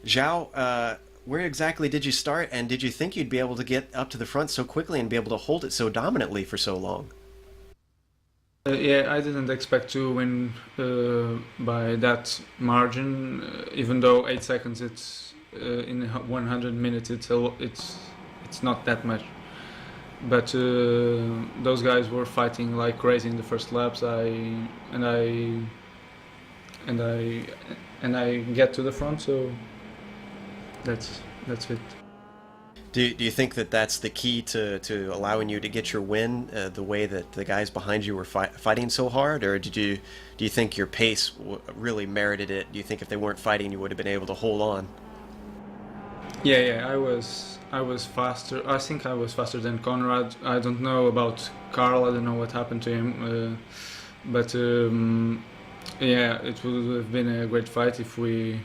João, where exactly did you start, and did you think you'd be able to get up to the front so quickly and be able to hold it so dominantly for so long? Yeah, I didn't expect to win by that margin, even though 8 seconds it's in 100 minutes it's not that much. But those guys were fighting like crazy in the first laps. I get to the front, so that's it. Do you think that that's the key to allowing you to get your win, the way that the guys behind you were fighting so hard, or do you think your pace really merited it? Do you think if they weren't fighting, you would have been able to hold on? Yeah, I was faster. I think I was faster than Konrad. I don't know about Carl. I don't know what happened to him, but Yeah, it would have been a great fight if they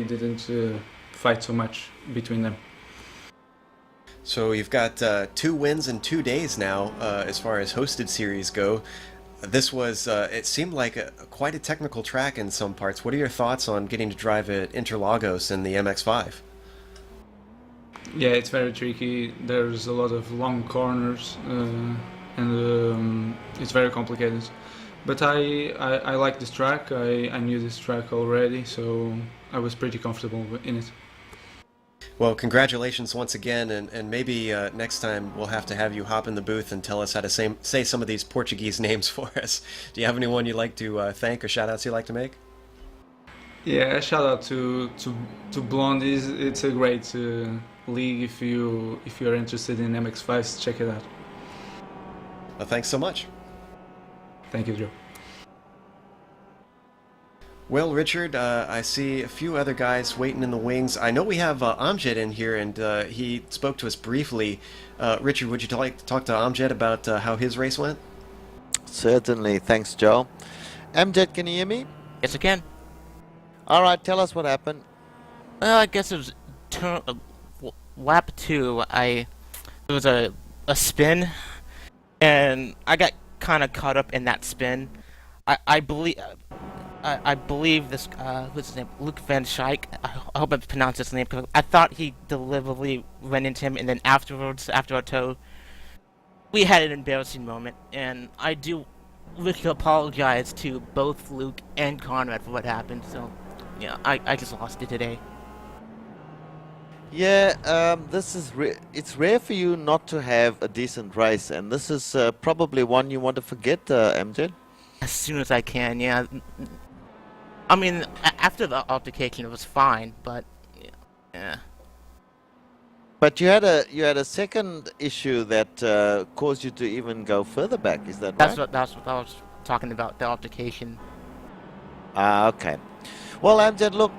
didn't fight so much between them. So you've got 2 wins in 2 days now, as far as hosted series go. This was, it seemed like quite a technical track in some parts. What are your thoughts on getting to drive at Interlagos in the MX-5? Yeah, it's very tricky. There's a lot of long corners, and it's very complicated. But I like this track. I knew this track already, so I was pretty comfortable in it. Well, congratulations once again, and maybe next time we'll have to have you hop in the booth and tell us how to say some of these Portuguese names for us. Do you have anyone you'd like to thank or shout-outs you'd like to make? Yeah, shout out to Blondies. It's a great league. If you're interested in MX-5s, check it out. Well, thanks so much. Thank you, Joe. Well, Richard, I see a few other guys waiting in the wings. I know we have Amjad in here, and he spoke to us briefly. Richard, would you like to talk to Amjad about how his race went? Certainly. Thanks, Joe. Amjad, can you hear me? Yes, I can. All right, tell us what happened. Well, I guess it was lap 2. It was a spin, and I got kind of caught up in that spin. I believe this what's his name, Luke Van Schaik. I hope I pronounced his name, because I thought he deliberately ran into him, and then afterwards, after our tow, we had an embarrassing moment, and I do wish to apologize to both Luke and Konrad for what happened. So, yeah, I just lost it today. Yeah, this is it's rare for you not to have a decent race, and this is probably one you want to forget, Amjad. As soon as I can, yeah. I mean, after the altercation, it was fine, but yeah. But you had a second issue that caused you to even go further back. Is that right? That's what I was talking about, the altercation. Okay. Well, Amjad, look,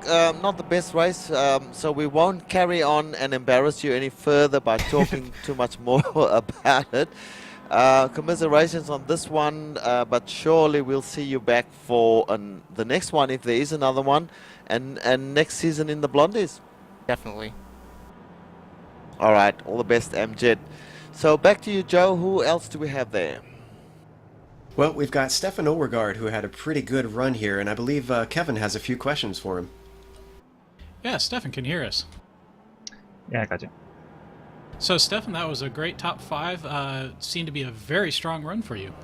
not the best race, so we won't carry on and embarrass you any further by talking too much more about it. Commiserations on this one, but surely we'll see you back for the next one, if there is another one, and next season in the Blondies. Definitely. All right, all the best, Amjad. So back to you, Joe. Who else do we have there? Well, we've got Stefan Overgaard, who had a pretty good run here, and I believe Kevin has a few questions for him. Yeah, Stefan can hear us. Yeah, I got you. So, Stefan, that was a great top 5. Seemed to be a very strong run for you.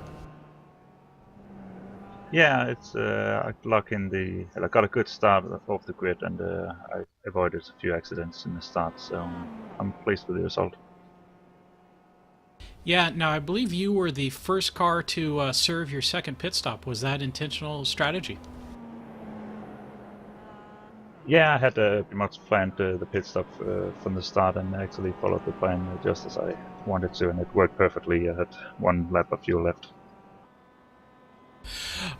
Yeah, it's I luck in the. I got a good start off the grid, and I avoided a few accidents in the start, so I'm pleased with the result. Yeah, now I believe you were the first car to serve your second pit stop. Was that intentional strategy? Yeah, I had pretty much planned the pit stop from the start, and actually followed the plan just as I wanted to, and it worked perfectly. I had 1 lap of fuel left.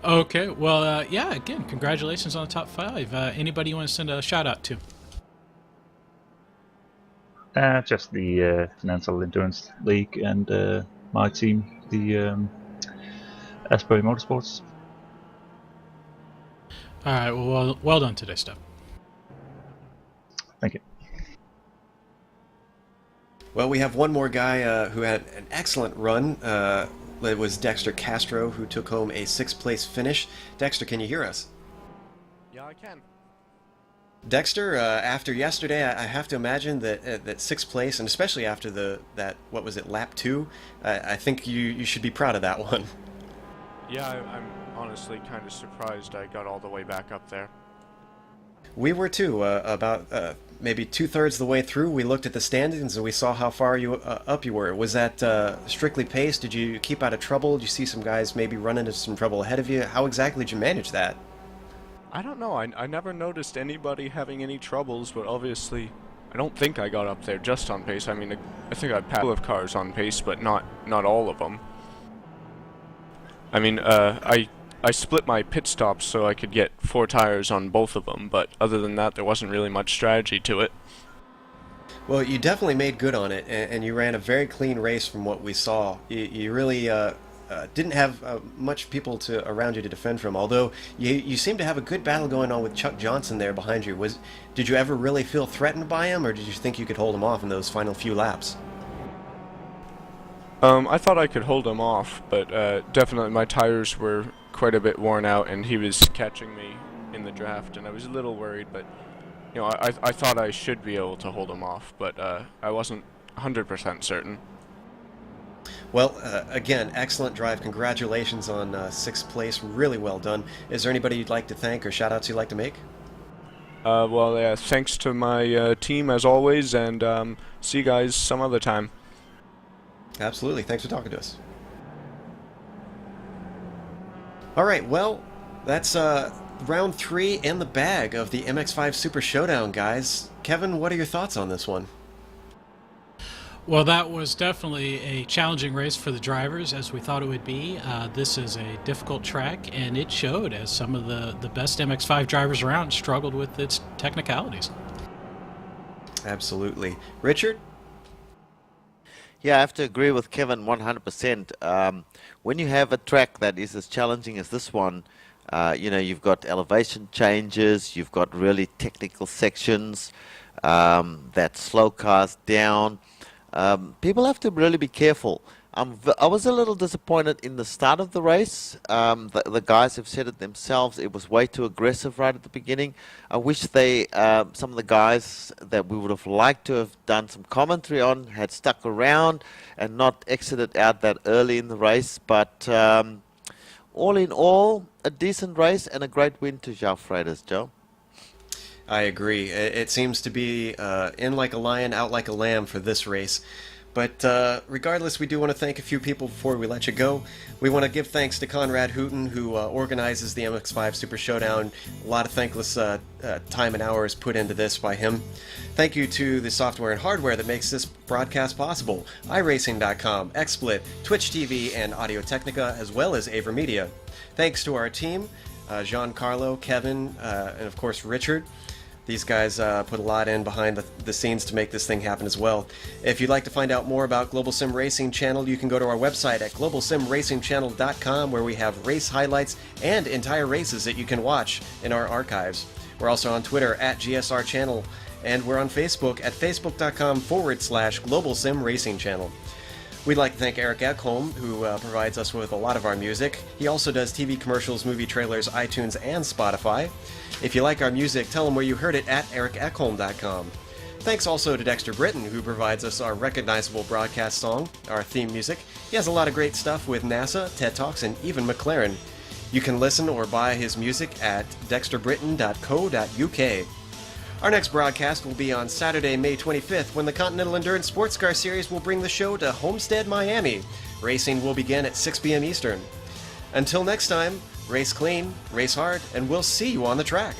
Okay, well, yeah, again, congratulations on the top 5. Anybody you want to send a shout out to? Just the Financial Endurance League and my team, the Asbury Motorsports. All right, well done today, Steph. Thank you. Well, we have one more guy who had an excellent run. It was Dexter Castro, who took home a 6th place finish. Dexter, can you hear us? Yeah, I can. Dexter, after yesterday, I have to imagine that 6th place, and especially after what was it, lap 2, I think you should be proud of that one. Yeah, I'm honestly kind of surprised I got all the way back up there. We were too. About maybe 2/3 the way through, we looked at the standings and we saw how far up you were. Was that strictly paced? Did you keep out of trouble? Did you see some guys maybe run into some trouble ahead of you? How exactly did you manage that? I don't know. I never noticed anybody having any troubles, but obviously I don't think I got up there just on pace. I mean, I think I passed a couple of cars on pace, but not all of them. I mean, I split my pit stops so I could get 4 tires on both of them, but other than that, there wasn't really much strategy to it. Well, you definitely made good on it, and you ran a very clean race from what we saw. You really didn't have much people around you to defend from. Although you seem to have a good battle going on with Chuck Johnson there behind you. Did you ever really feel threatened by him, or did you think you could hold him off in those final few laps? I thought I could hold him off, but definitely my tires were quite a bit worn out, and he was catching me in the draft, and I was a little worried, but you know, I thought I should be able to hold him off, but I wasn't 100% certain. Well, again, excellent drive. Congratulations on 6th place. Really well done. Is there anybody you'd like to thank or shout-outs you'd like to make? Well, yeah, thanks to my team as always, and see you guys some other time. Absolutely. Thanks for talking to us. All right, well, that's round 3 in the bag of the MX-5 Super Showdown, guys. Kevin, what are your thoughts on this one? Well, that was definitely a challenging race for the drivers, as we thought it would be. This is a difficult track, and it showed as some of the best MX-5 drivers around struggled with its technicalities. Absolutely. Richard? Yeah, I have to agree with Kevin 100%. When you have a track that is as challenging as this one, you know, you've got elevation changes, you've got really technical sections that slow cars down. People have to really be careful. I was a little disappointed in the start of the race. The guys have said it themselves. It was way too aggressive right at the beginning. I wish some of the guys that we would have liked to have done some commentary on had stuck around and not exited out that early in the race. But all in all, a decent race and a great win to João Freitas, Joe. I agree. It seems to be in like a lion, out like a lamb for this race. But regardless, we do want to thank a few people before we let you go. We want to give thanks to Konrad Hutten, who organizes the MX-5 Super Showdown. A lot of thankless time and hours put into this by him. Thank you to the software and hardware that makes this broadcast possible. iRacing.com, XSplit, Twitch TV, and Audio Technica, as well as AverMedia. Thanks to our team, Giancarlo, Kevin, and of course Richard. These guys put a lot in behind the scenes to make this thing happen as well. If you'd like to find out more about Global Sim Racing Channel, you can go to our website at globalsimracingchannel.com, where we have race highlights and entire races that you can watch in our archives. We're also on Twitter at GSR Channel, and we're on Facebook at facebook.com/Global Sim Racing Channel. We'd like to thank Eric Ekholm, who provides us with a lot of our music. He also does TV commercials, movie trailers, iTunes, and Spotify. If you like our music, tell him where you heard it at ericekholm.com. Thanks also to Dexter Britton, who provides us our recognizable broadcast song, our theme music. He has a lot of great stuff with NASA, TED Talks, and even McLaren. You can listen or buy his music at dexterbritton.co.uk. Our next broadcast will be on Saturday, May 25th, when the Continental Endurance Sports Car Series will bring the show to Homestead, Miami. Racing will begin at 6 p.m. Eastern. Until next time, race clean, race hard, and we'll see you on the track.